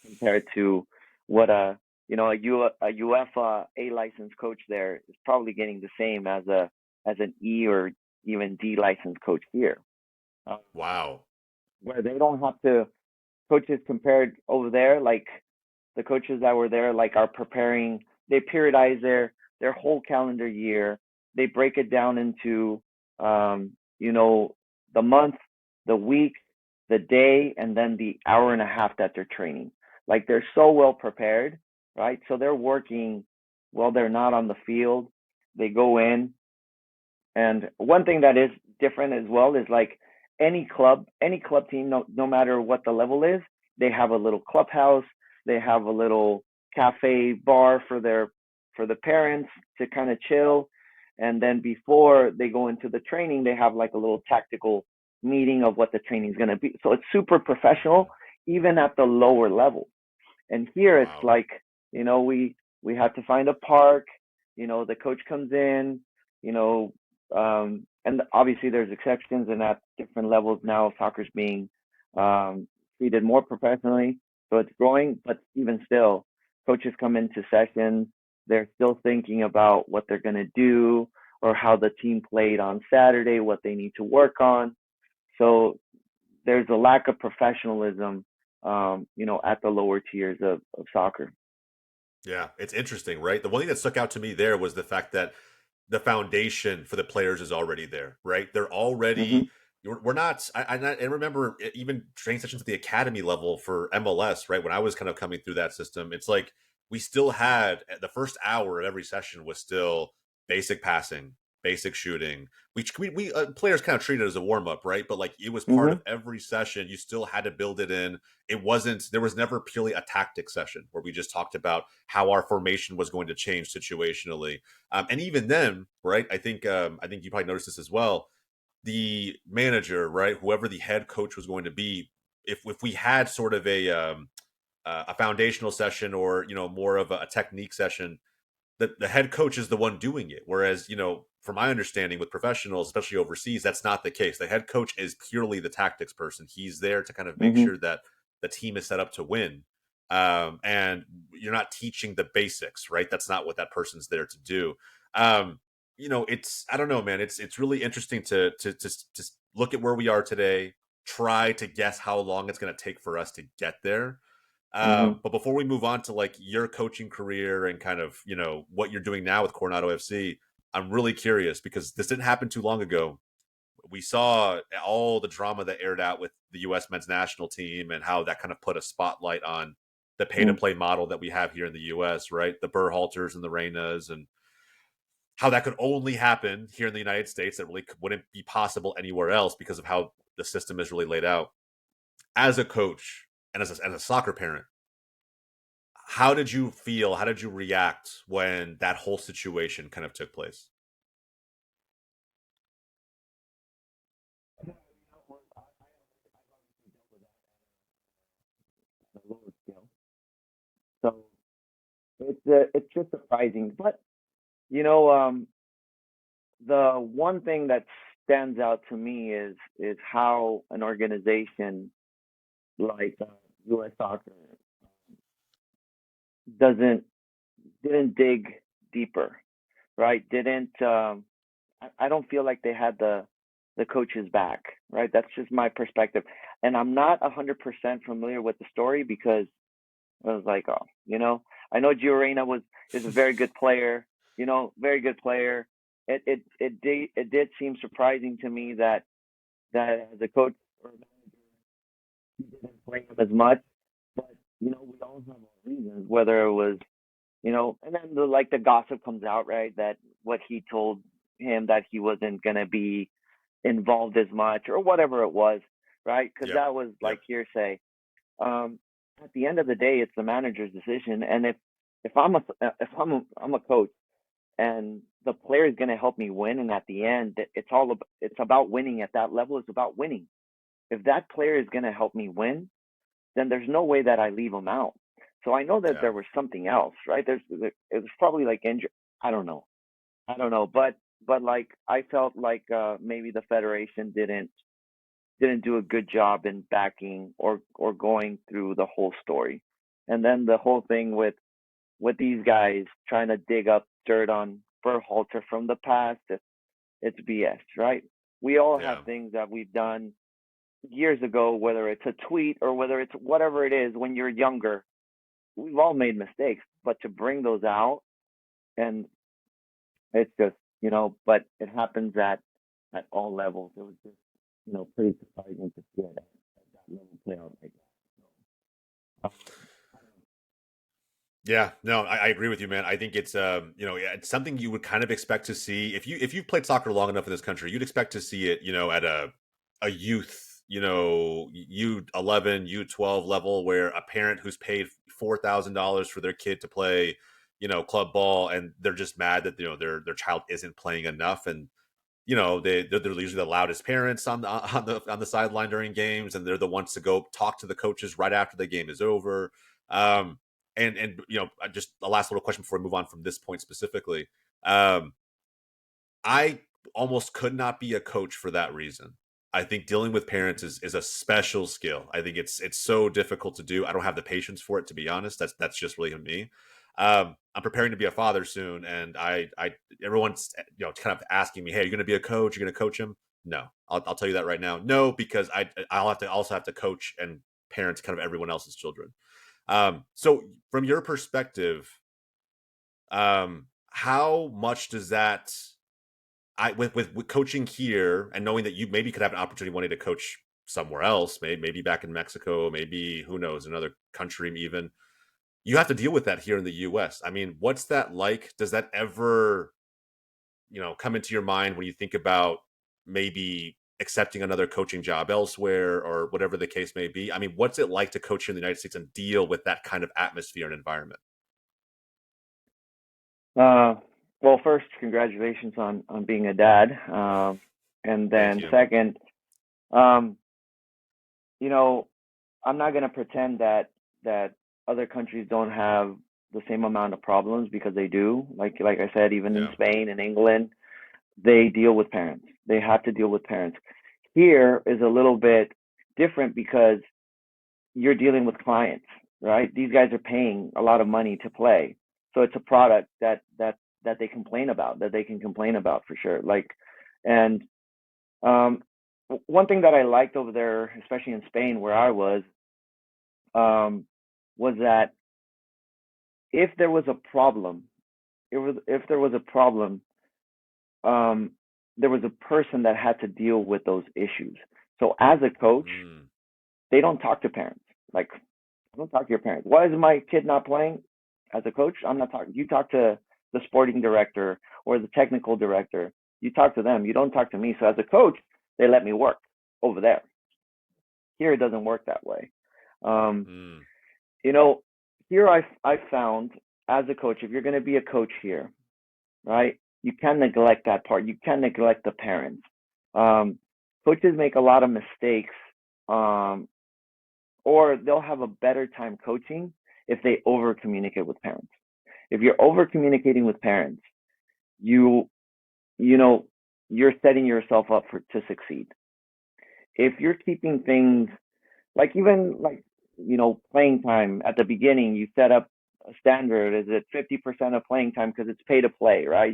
A: compared to what a UEFA A licensed coach there is probably getting the same as an E or even D licensed coach here, uh,
B: Wow.
A: where they don't have to coaches compared over there, like the coaches that were there like are preparing. They periodize their whole calendar year. They break it down into um, you know the month, the week, the day, and then the hour and a half that they're training. Like they're so well prepared, right? So they're working while they're not on the field. They go in, and one thing that is different as well is like any club team, no matter what the level is, they have a little clubhouse, they have a little cafe bar for the parents to kind of chill, and then before they go into the training, they have like a little tactical meeting of what the training is going to be. So it's super professional, even at the lower level. And here it's
B: Wow.
A: like, we have to find a park. The coach comes in, you know, and obviously there's exceptions, and at different levels now, soccer's being treated more professionally, so it's growing. But even still, coaches come into sessions, they're still thinking about what they're going to do or how the team played on Saturday, what they need to work on. So there's a lack of professionalism, at the lower tiers of soccer.
B: Yeah, it's interesting, right? The one thing that stuck out to me there was the fact that the foundation for the players is already there, right? They're
A: Hmm.
B: already. We're not. I remember even training sessions at the academy level for MLS, right? When I was kind of coming through that system, it's like we still had the first hour of every session was still basic passing, basic shooting. We players kind of treated it as a warm up, right? But like it was part
A: Mhm.
B: of every session. You still had to build it in. It wasn't. There was never purely a tactic session where we just talked about how our formation was going to change situationally. And even then, right? I think you probably noticed this as well. The manager, right? Whoever the head coach was going to be, if we had sort of a foundational session or more of a technique session, the head coach is the one doing it. Whereas, from my understanding with professionals, especially overseas, that's not the case. The head coach is purely the tactics person. He's there to kind of make
A: Mhm.
B: sure that the team is set up to win. And you're not teaching the basics, right? That's not what that person's there to do. It's I don't know, man. It's really interesting to look at where we are today, try to guess how long it's going to take for us to get there.
A: Mhm.
B: But before we move on to like your coaching career and kind of what you're doing now with Coronado FC, I'm really curious because this didn't happen too long ago. We saw all the drama that aired out with the U.S. men's national team and how that kind of put a spotlight on the pay to
A: Mhm.
B: play model that we have here in the U.S. Right, the Berhalters and the Reynas, and how that could only happen here in the United States. That really wouldn't be possible anywhere else because of how the system is really laid out. As a coach and as a soccer parent, how did you feel? How did you react when that whole situation kind of took place?
A: So it's just surprising, but you know, the one thing that stands out to me is how an organization like U.S. Soccer doesn't didn't dig deeper, right? Didn't I don't feel like they had the coaches back, right? That's just my perspective, and I'm not 100% familiar with the story because I was like, oh, I know Gio was is a very good player, very good player. It did seem surprising to me that as a coach or manager, he didn't play him as much. But we all have our reasons, whether it was and then the gossip comes out, right? That what he told him that he wasn't gonna be involved as much or whatever it was, right? Because
B: Yep.
A: that was
B: Yep.
A: like hearsay. Um, at the end of the day, it's the manager's decision, and if I'm a coach and the player is going to help me win, and at the end, it's about winning at that level. It's about winning. If that player is going to help me win, then there's no way that I leave him out. So I know that
B: Yeah.
A: there was something else, right? It was probably like injury. I don't know. I don't know, but like I felt like maybe the federation didn't do a good job in backing or going through the whole story. And then the whole thing with these guys trying to dig up dirt on Berhalter from the past, it's BS, right? We all have
B: Yeah.
A: things that we've done years ago, whether it's a tweet or whether it's whatever it is when you're younger. We've all made mistakes, but to bring those out and it's just, but it happens at all levels. It was just, pretty surprising to see it at that level play out like that.
B: Yeah, no, I agree with you, man. I think yeah, it's something you would kind of expect to see if you've played soccer long enough in this country, you'd expect to see it, at a youth, U11, U12 level where a parent who's paid $4,000 for their kid to play, club ball, and they're just mad that their child isn't playing enough, and they're usually the loudest parents on the sideline during games, and they're the ones to go talk to the coaches right after the game is over. Um, and just a last little question before we move on from this point specifically. Um, I almost could not be a coach for that reason. I think dealing with parents is a special skill. I think it's so difficult to do. I don't have the patience for it, to be honest. That's just really me. I'm preparing to be a father soon, and I everyone's kind of asking me, "Hey, you're going to be a coach? You're going to coach him?" No, I'll tell you that right now. No, because I'll have to coach and parent kind of everyone else's children. So from your perspective, how much does that with coaching here and knowing that you maybe could have an opportunity one day to coach somewhere else, maybe back in Mexico, maybe who knows, another country even. you have to deal with that here in the US. I mean, what's that like? Does that ever, come into your mind when you think about maybe accepting another coaching job elsewhere or whatever the case may be? I mean, what's it like to coach here in the United States and deal with that kind of atmosphere and environment?
A: Uh, well, first, congratulations on being a dad. And
B: Thank
A: then
B: you.
A: second, um, you know, I'm not gonna pretend that other countries don't have the same amount of problems, because they do. Like I said, even in
B: Yeah.
A: Spain and England, they deal with parents. They have to deal with parents. Here is a little bit different because you're dealing with clients, right? These guys are paying a lot of money to play. So it's a product that they complain about, that they can complain about for sure. And um one thing that I liked over there, especially in Spain where I um was that if there was a problem, if there was a problem, um there was a person that had to deal with those issues. So as a coach,
B: Mm,
A: they don't talk to parents. Like, don't talk to your parents. Why is my kid not playing? As a coach, I'm not talking. You talk to the sporting director or the technical director. You talk to them. You don't talk to me. So as a coach, they let me work over there. Here it doesn't work that way. Um,
B: mm,
A: you know, here I found, as a coach, if you're going to be a coach here, right, you can neglect that part. You can neglect the parents. Um, Coaches make a lot of mistakes, um, or they'll have a better time coaching if they over communicate with parents. If you're over communicating with parents, you you know you're setting yourself up for to succeed. If you're keeping things, like, even like, playing time at the beginning, you set up a standard. Is it 50% of playing time because it's pay to play, right?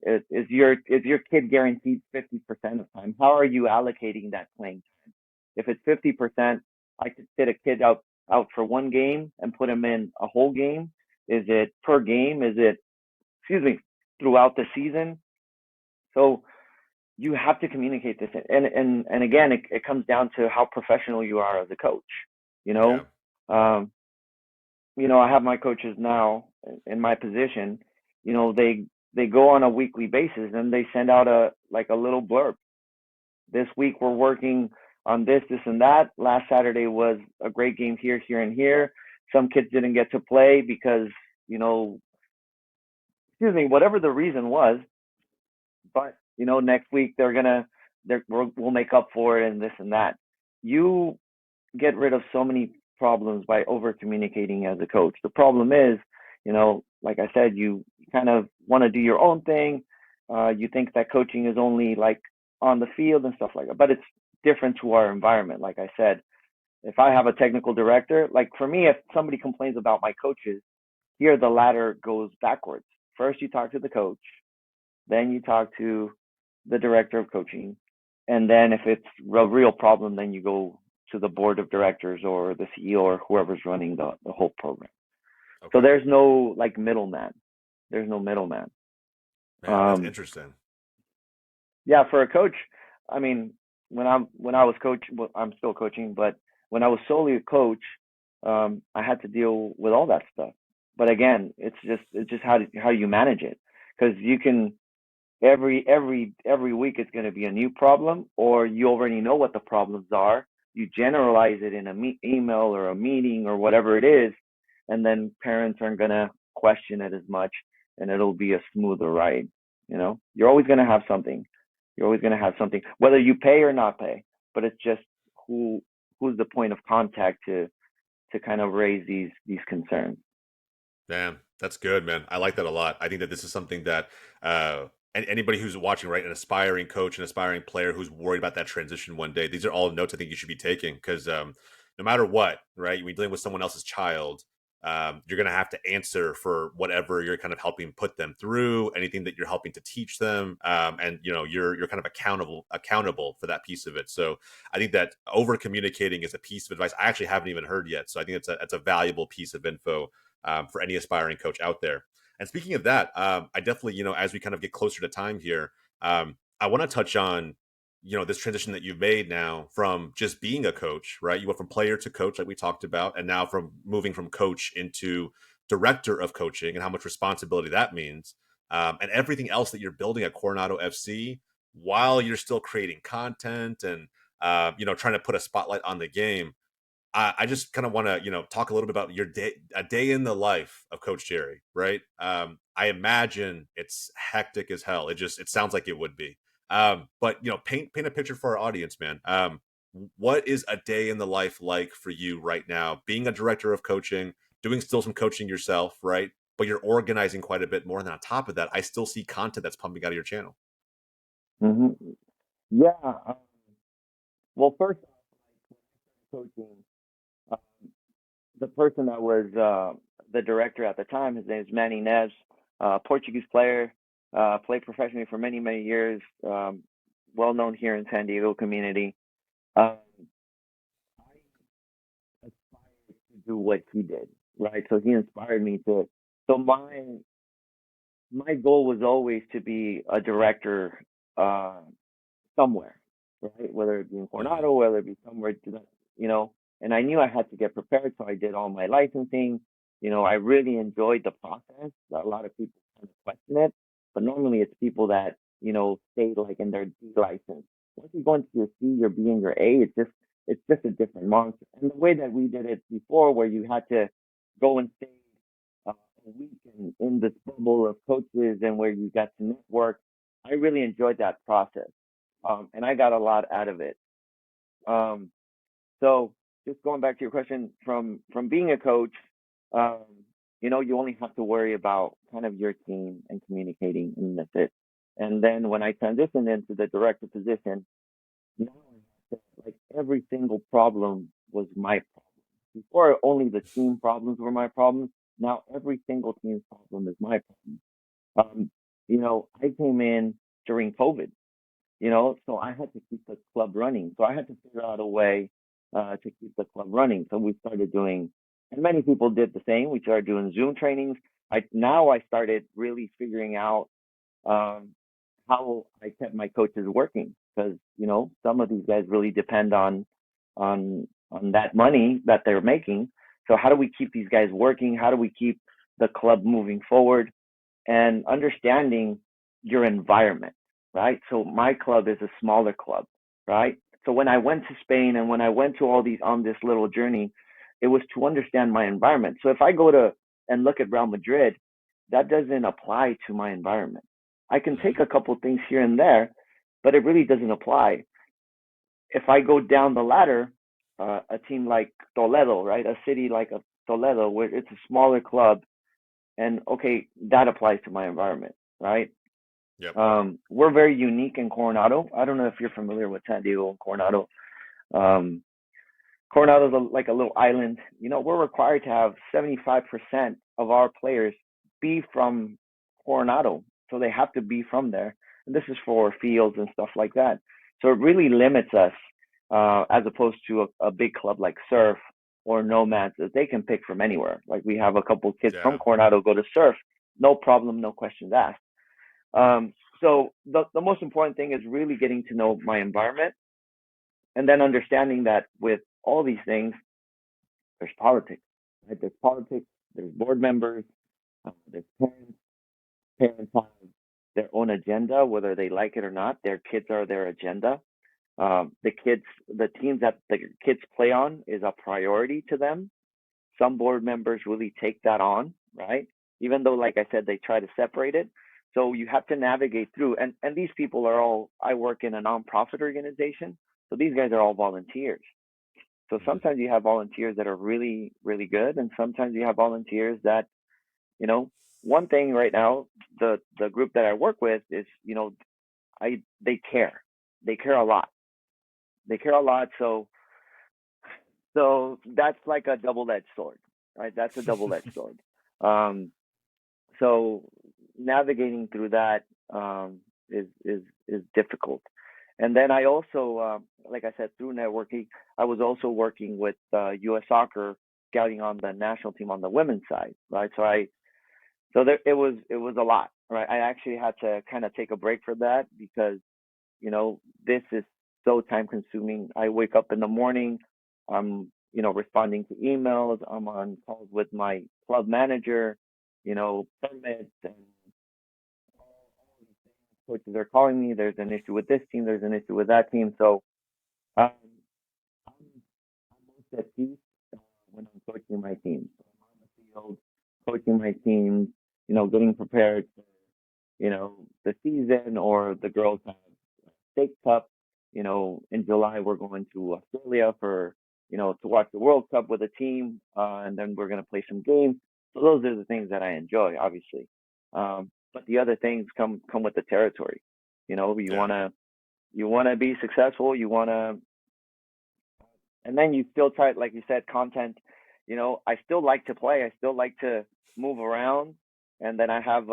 A: Is your kid guaranteed 50% of time? How are you allocating that playing time? If it's 50%, I could sit a kid out for one game and put him in a whole game. Is it per game? Is it, excuse me, throughout the season? So you have to communicate this, and again, it comes down to how professional you are as a coach. You
B: yeah.
A: know, um, I have my coaches now in my position. They go on a weekly basis and they send out a little blurb. This week we're working on this, and that. Last Saturday was a great game here, here, and here. Some kids didn't get to play because, you know, excuse me, whatever the reason was. But next week we'll make up for it, and this and that. You get rid of so many problems by over communicating as a coach. The problem is, like I said, you kind of want to do your own thing. You think that coaching is only like on the field and stuff like that, but it's different to our environment. Like I said, if I have a technical director, like for me, if somebody complains about my coaches, here the ladder goes backwards. First, you talk to the coach, then you talk to the director of coaching, and then if it's a real problem, then you go to the board of directors or the CEO or whoever's running the whole program. So
B: Okay.
A: there's no like middleman. There's no middleman.
B: Man, that's
A: Um,
B: interesting.
A: yeah, for a coach, I mean, when I was coach, well, I'm still coaching, but when I was solely a coach, I had to deal with all that stuff. But again, it's just how you manage it, because you can, every week it's going to be a new problem, or you already know what the problems are. You generalize it in a email or a meeting or whatever it is, and then parents aren't going to question it as much, and it'll be a smoother ride. You're always going to have something. You're always going to have something, whether you pay or not pay. But it's just who's the point of contact to kind of raise these concerns.
B: Damn, that's good, man. I like that a lot. I think that this is something that anybody who's watching, right, an aspiring coach, an aspiring player who's worried about that transition one day, these are all notes I think you should be taking because no matter what, right, when you're dealing with someone else's child, you're going to have to answer for whatever you're kind of helping put them through, anything that you're helping to teach them, and you're kind of accountable for that piece of it. So I think that over communicating is a piece of advice I actually haven't even heard yet. So I think it's a valuable piece of info for any aspiring coach out there. And speaking of that, I definitely, as we kind of get closer to time here, I want to touch on this transition that you've made now from just being a coach, right? You went from player to coach, like we talked about, and now from moving from coach into director of coaching, and how much responsibility that means, and everything else that you're building at Coronado FC while you're still creating content and trying to put a spotlight on the game. I just kind of want to, talk a little bit about your day, a day in the life of Coach Jerry, right? I imagine it's hectic as hell. It sounds like it would be. But paint a picture for our audience, man. What is a day in the life like for you right now? Being a director of coaching, doing still some coaching yourself, right? But you're organizing quite a bit more. And then on top of that, I still see content that's pumping out of your channel.
A: Hmm. Yeah. Well, first, coaching. Uh, the person that was the director at the time, his name is Manny Neves, Portuguese player, played professionally for many, many years, well known here in San Diego community. I aspired to do what he did, right? So he inspired me to. So my goal was always to be a director uh, somewhere, right? Whether it be in
B: Mm-hmm.
A: Coronado, whether it be somewhere, you know. And I knew I had to get prepared, so I did all my licensing. I really enjoyed the process. A lot of people kind of question it, but normally it's people that stay like in their D license. Once you go into your C, your B, and your A, it's just a different monster. And the way that we did it before, where you had to go and stay a week in this bubble of coaches and where you got to network, I really enjoyed that process, and I got a lot out of it. Um, so just going back to your question, from being a coach, um, you only have to worry about kind of your team and communicating, and that's it. And then when I transitioned into the director position, now I have to, like, every single problem was my problem. Before, only the team problems were my problems. Now every single team's problem is my problem. I came in during COVID, so I had to keep the club running. So I had to figure out a way to keep the club running. So we started doing, and many people did the same. We started doing Zoom trainings. I started really figuring out um, how I kept my coaches working, because some of these guys really depend on that money that they're making. So how do we keep these guys working? How do we keep the club moving forward? And understanding your environment, right? So my club is a smaller club, right? So when I went to Spain and when I went to all these on this little journey, it was to understand my environment. So if I go to and look at Real Madrid, that doesn't apply to my environment. I can take a couple things here and there, but it really doesn't apply. If I go down the ladder, a team like Toledo, right? A city like a Toledo, where it's a smaller club, and okay, that applies to my environment, right?
B: Yep.
A: We're very unique in Coronado. I don't know if you're familiar with San Diego and Coronado. Um, Coronado's like a little island. We're required to have 75% of our players be from Coronado, so they have to be from there. And this is for fields and stuff like that. So it really limits us, as opposed to a big club like Surf or Nomads, that they can pick from anywhere. Like, we have a couple kids from
B: Yeah.
A: Coronado go to Surf, no problem, no questions asked. So the most important thing is really getting to know my environment, and then understanding that with all these things, there's politics, right? There's politics, there's board members, there's parents. Parents have their own agenda, whether they like it or not. Their kids are their agenda. The teams that the kids play on is a priority to them. Some board members really take that on, right? Even though, like I said, they try to separate it. So you have to navigate through. And these people are all, I work in a nonprofit organization. So these guys are all volunteers. So
B: Mm-hmm.
A: sometimes you have volunteers that are really, really good. And sometimes you have volunteers that, you know, one thing right now, the group that I work with is, they care. They care a lot. They care a lot. So that's like a double-edged sword, right? That's a double-edged sword. Um, so navigating through that, is difficult. And then I also, like I said, through networking, I was also working with U.S. Soccer, scouting on the national team on the women's side, right? So there, it was a lot, right? I actually had to kind of take a break for that, because this is so time consuming. I wake up in the morning, I'm, responding to emails, I'm on calls with my club manager, permits and coaches are calling me. There's an issue with this team, there's an issue with that team. So um, I'm most at peace when I'm coaching my team. So I'm on the field, coaching my team, getting prepared for, the season, or the girls have State Cup. In July we're going to Australia for, to watch the World Cup with a team, and then we're going to play some games. So those are the things that I enjoy, obviously. But the other things come with the territory. You
B: Yeah.
A: wanna be successful. And then you still try, like you said, content. I still like to play. I still like to move around. And then I have,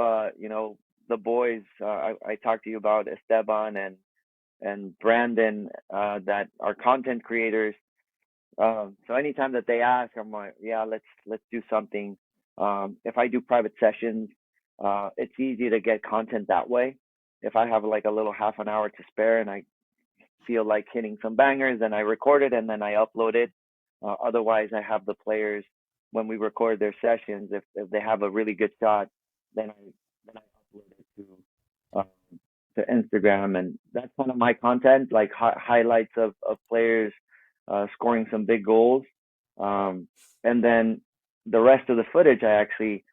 A: the boys. I talked to you about Esteban and Brandon, that are content creators. So anytime that they ask, I'm like, yeah, let's do something. If I do private sessions, it's easy to get content that way. If I have like a little half an hour to spare and I feel like hitting some bangers, and I record it and then I upload it. Otherwise, I have the players, when we record their sessions. If they have a really good shot, then I upload it um, to Instagram, and that's kind of my content, like highlights of players scoring some big goals. And then the rest of the footage, I actually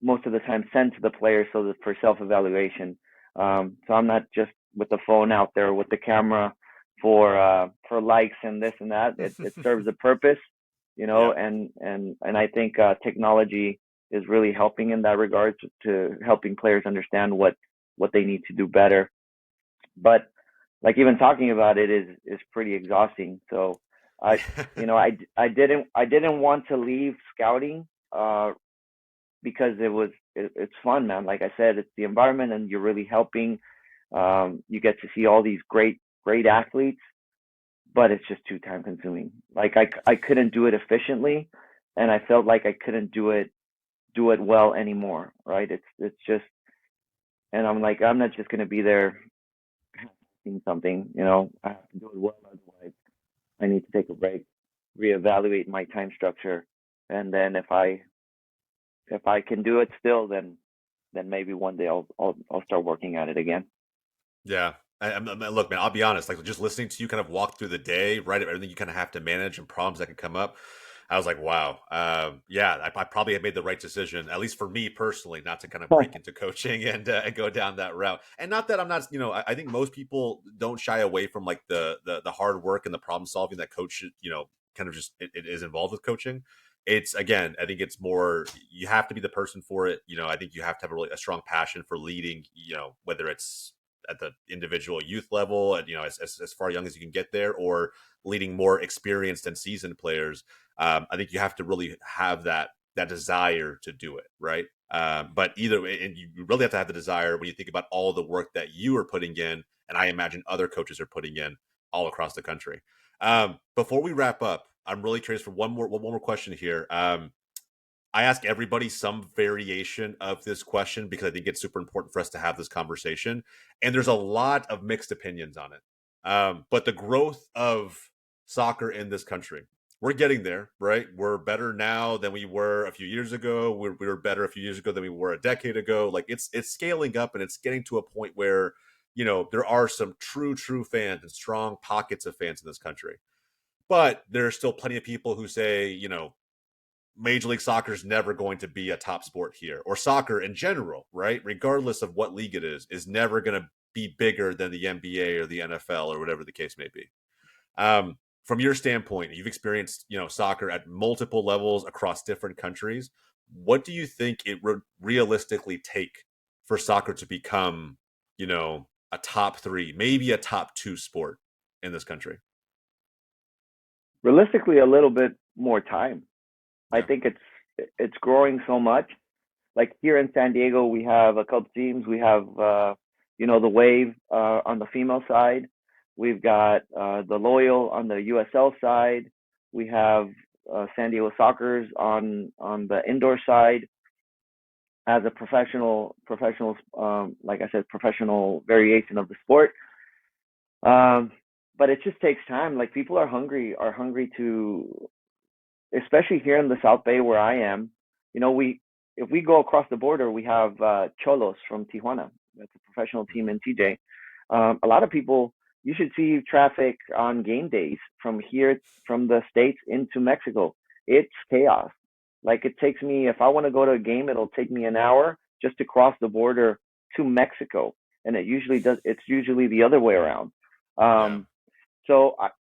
A: most of the time send to the players so that for self evaluation. So I'm not just with the phone out there with the camera for likes and this and that. It serves a purpose,
B: Yeah.
A: and I think technology is really helping in that regard to helping players understand what they need to do better. But like even talking about it is pretty exhausting. So I I didn't want to leave scouting because it's fun, man. Like I said, it's the environment, and you're really helping. You get to see all these great athletes, but it's just too time consuming. Like I couldn't do it efficiently, and I felt like I couldn't do it well anymore. Right? It's just, and I'm like, I'm not just gonna be there seeing something. I have to do it well, otherwise I need to take a break, reevaluate my time structure, and then if I can do it still, then maybe one day I'll start working at it again.
B: Yeah. Look, man, I'll be honest. Like, just listening to you kind of walk through the day, right? Everything you kind of have to manage and problems that can come up. I was like, wow. Yeah, I probably have made the right decision, at least for me personally, not to kind of break into coaching and go down that route. And not that I'm not, I think most people don't shy away from like the hard work and the problem solving that coach, kind of just it is involved with coaching. It's again, I think it's more you have to be the person for it. I think you have to have a strong passion for leading. Whether it's at the individual youth level, and as far young as you can get there, or leading more experienced and seasoned players. I think you have to really have that desire to do it, right? But either way, and you really have to have the desire when you think about all the work that you are putting in, and I imagine other coaches are putting in all across the country. Before we wrap up, I'm really curious for one more question here. I ask everybody some variation of this question because I think it's super important for us to have this conversation. And there's a lot of mixed opinions on it. But the growth of soccer in this country, we're getting there, right? We're better now than we were a few years ago. We were better a few years ago than we were a decade ago. Like it's scaling up, and it's getting to a point where there are some true fans and strong pockets of fans in this country. But there are still plenty of people who say, Major League Soccer is never going to be a top sport here, or soccer in general, right? Regardless of what league it is never going to be bigger than the NBA or the NFL or whatever the case may be. From your standpoint, you've experienced, soccer at multiple levels across different countries. What do you think it would realistically take for soccer to become, a top 3, maybe a top 2 sport in this country?
A: Realistically, a little bit more time. I
B: Yeah.
A: think it's growing so much. Like here in San Diego, we have a couple teams. We have the Wave on the female side. We've got the Loyal on the USL side. We have San Diego Soccer's on the indoor side as a professional, like I said, professional variation of the sport. But it just takes time. Like people are hungry to, especially here in the South Bay where I am. You know, if we go across the border, we have Cholos from Tijuana. That's a professional team in TJ. A lot of people, you should see traffic on game days from here, from the States into Mexico. It's chaos. Like it takes me, if I want to go to a game, it'll take me an hour just to cross the border to Mexico. And it's usually the other way around.
B: Yeah.
A: Um,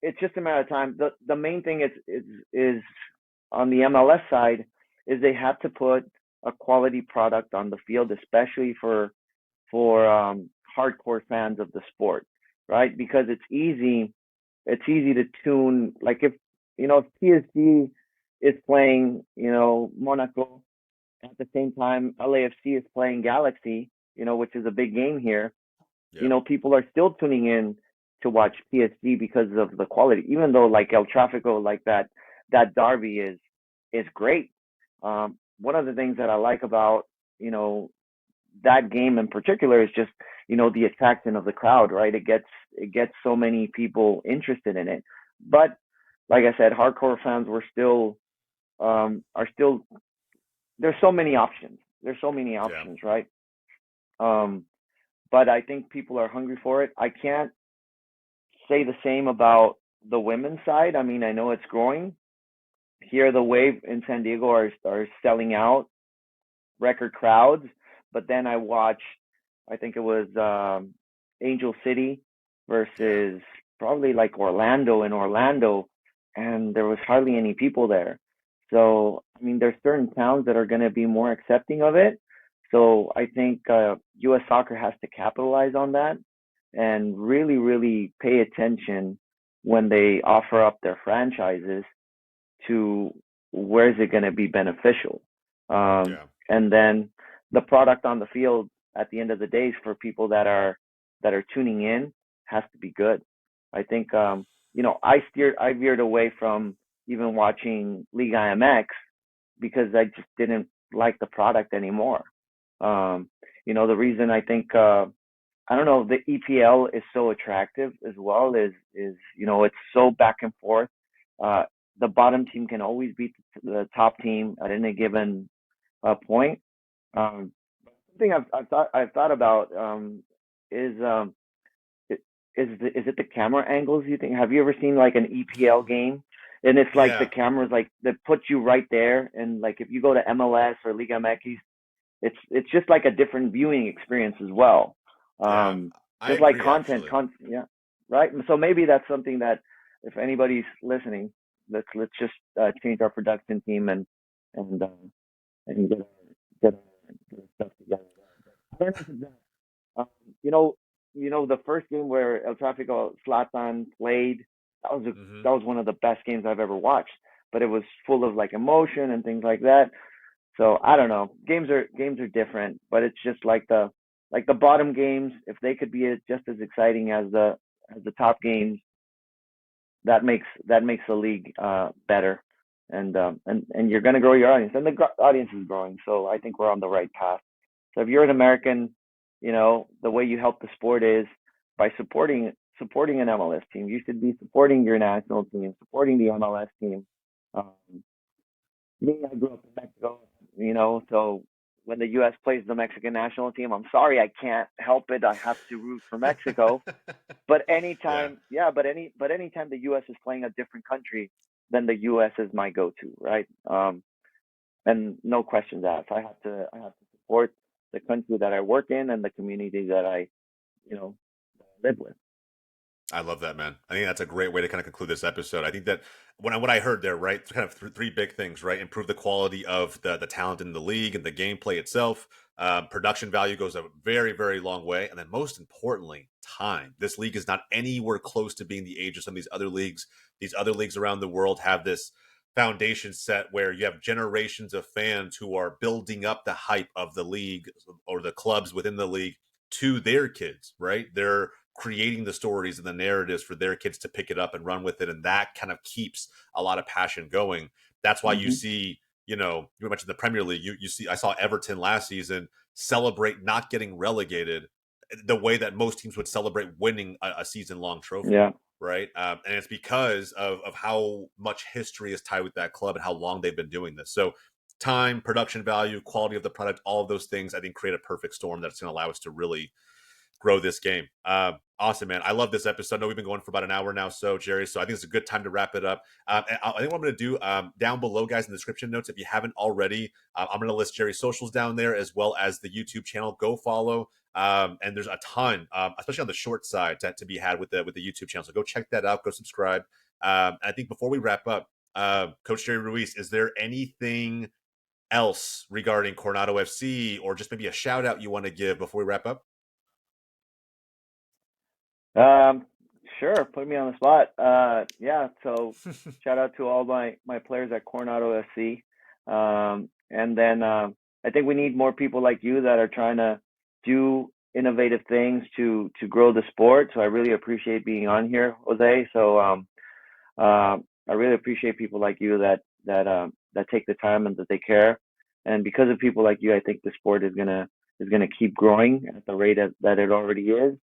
A: it's just a matter of time. The main thing is on the MLS side is they have to put a quality product on the field, especially for hardcore fans of the sport, right? Because it's easy to tune. Like if if PSG is playing Monaco at the same time LAFC is playing Galaxy, which is a big game here,
B: Yeah.
A: people are still tuning in to watch PSG because of the quality, even though like El Tráfico, like that derby is great. One of the things that I like about that game in particular is just the attraction of the crowd, right? It gets so many people interested in it. But like I said, hardcore fans are still there's so many options. There's so many
B: Yeah.
A: options, right? Um, but I think people are hungry for it. I can't say the same about the women's side. I mean, I know it's growing. Here, the Wave in San Diego are selling out record crowds. But then I watched, I think it was Angel City
B: Yeah.
A: versus probably like Orlando in Orlando, and there was hardly any people there. So, I mean, there's certain towns that are going to be more accepting of it. So I think U.S. Soccer has to capitalize on that and really, really pay attention when they offer up their franchises to where is it going to be beneficial.
B: Yeah.
A: And then the product on the field at the end of the day is for people that are tuning in has to be good. I think I veered away from even watching Liga MX because I just didn't like the product anymore. The reason I think I don't know, the EPL is so attractive as well is it's so back and forth. Uh, the bottom team can always beat the top team at any given point. Um, Something I've thought about is is it the camera angles you think? Have you ever seen like an EPL game? And it's like the
B: Yeah.
A: cameras like that put you right there, and like if you go to MLS or Liga MX, it's just like a different viewing experience as well.
B: Yeah.
A: Um,
B: I
A: just like
B: agree,
A: content,
B: actually.
A: yeah, right. So maybe that's something that if anybody's listening, let's just change our production team and get our stuff together. I don't know if it's that. Um, you know, the first game where El Tráfico Zlatan played, that was
B: Hmm.
A: that was one of the best games I've ever watched. But it was full of like emotion and things like that. So I don't know. Games are different, but it's just like the bottom games. If they could be just as exciting as the top games, that makes the league better. And you're gonna grow your audience, and the audience is growing. So I think we're on the right path. So if you're an American, the way you help the sport is by supporting an MLS team. You should be supporting your national team, supporting the MLS team. Um, Me, I grew up in Mexico, so when the U.S. plays the Mexican national team, I'm sorry, I can't help it. I have to root for Mexico. But
B: Yeah.
A: anytime, yeah, but anytime the U.S. is playing a different country, then the U.S. is my go-to, right? And no questions asked. I have to support the country that I work in and the community that I, you know, live with.
B: I love that, man. I think that's a great way to kind of conclude this episode. I think that when I heard there, right, kind of three big things, right? Improve the quality of the talent in the league and the gameplay itself. Production value goes a very, very long way, and then most importantly, time. This league is not anywhere close to being the age of some of these other leagues. These other leagues around the world have this foundation set where you have generations of fans who are building up the hype of the league or the clubs within the league to their kids, right? They're creating the stories and the narratives for their kids to pick it up and run with it. And that kind of keeps a lot of passion going. That's why you
A: Hmm.
B: see, you mentioned the Premier League. You see, I saw Everton last season celebrate not getting relegated the way that most teams would celebrate winning a season-long trophy.
A: Yeah.
B: Right. And it's because of how much history is tied with that club and how long they've been doing this. So time, production value, quality of the product, all of those things, I think, create a perfect storm that's going to allow us to really grow this game. Awesome, man. I love this episode. I know we've been going for about an hour now, so Jerry. So I think it's a good time to wrap it up. I think what I'm going to do down below, guys, in the description notes, if you haven't already, I'm going to list Jerry's socials down there as well as the YouTube channel. Go follow. And there's a ton, especially on the short side, to be had with the YouTube channel. So go check that out. Go subscribe. I think before we wrap up, Coach Jerry Ruiz, is there anything else regarding Coronado FC or just maybe a shout out you want to give before we wrap up?
A: Sure. Put me on the spot. Yeah. So shout out to all my players at Coronado FC. And then, I think we need more people like you that are trying to do innovative things to grow the sport. So I really appreciate being on here, Jose. So, I really appreciate people like you that take the time and that they care. And because of people like you, I think the sport is gonna keep growing at the rate that it already is.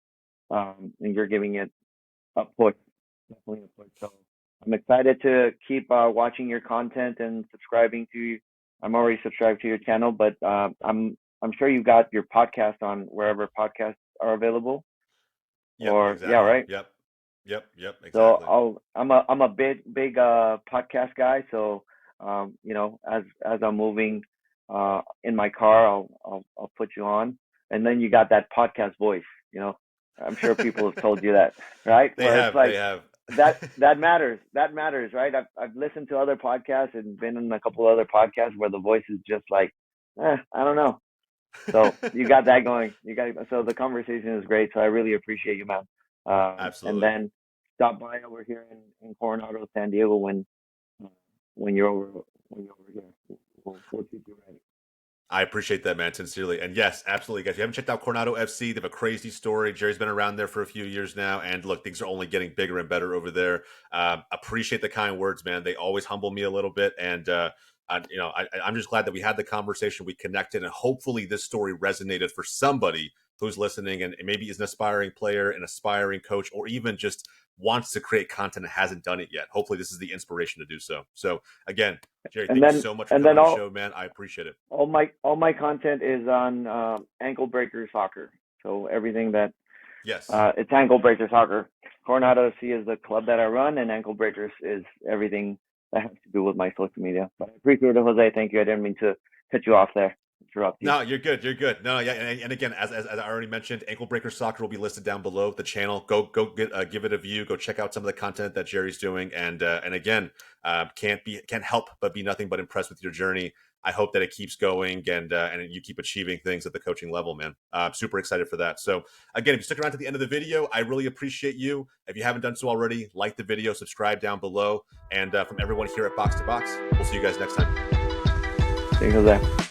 A: And you're giving it a push, definitely a push. So I'm excited to keep watching your content and subscribing to you. I'm already subscribed to your channel, but I'm sure you got your podcast on wherever podcasts are available.
B: Yep,
A: or
B: exactly.
A: Yeah, right.
B: Yep, exactly.
A: So I'm a big podcast guy. So as I'm moving in my car, I'll put you on, and then you got that podcast voice. I'm sure people have told you that, right?
B: They have.
A: That matters. That matters, right? I've listened to other podcasts and been in a couple other podcasts where the voice is just like, I don't know. So you got that going. So the conversation is great. So I really appreciate you, man.
B: Absolutely.
A: And then stop by over here in Coronado, San Diego when you're over here. We'll keep you ready.
B: I appreciate that, man, sincerely. And yes, absolutely, guys. If you haven't checked out Coronado FC, they have a crazy story. Jerry's been around there for a few years now. And look, things are only getting bigger and better over there. Appreciate the kind words, man. They always humble me a little bit. And, I'm just glad that we had the conversation, we connected, and hopefully this story resonated for somebody who's listening and maybe is an aspiring player, an aspiring coach, or even just wants to create content and hasn't done it yet. Hopefully this is the inspiration to do so. So again, Jerry, thank you so much for coming on the show, man. I appreciate it.
A: All my content is on Ankle Breaker Soccer. So everything that it's Ankle Breaker Soccer. Coronado FC is the club that I run, and Ankle Breakers is everything that has to do with my social media. But I appreciate it, Jose. Thank you. I didn't mean to cut you off there.
B: No, you're good. No, yeah, and again, as I already mentioned, Ankle Breaker Soccer will be listed down below the channel. Go give it a view. Go check out some of the content that Jerry's doing, and again, can't help but be nothing but impressed with your journey. I hope that it keeps going and you keep achieving things at the coaching level, man. Super excited for that. So again, if you stuck around to the end of the video, I really appreciate you. If you haven't done so already, like the video, subscribe down below, and from everyone here at Box to Box, we'll see you guys next time.
A: Thank you, Jose.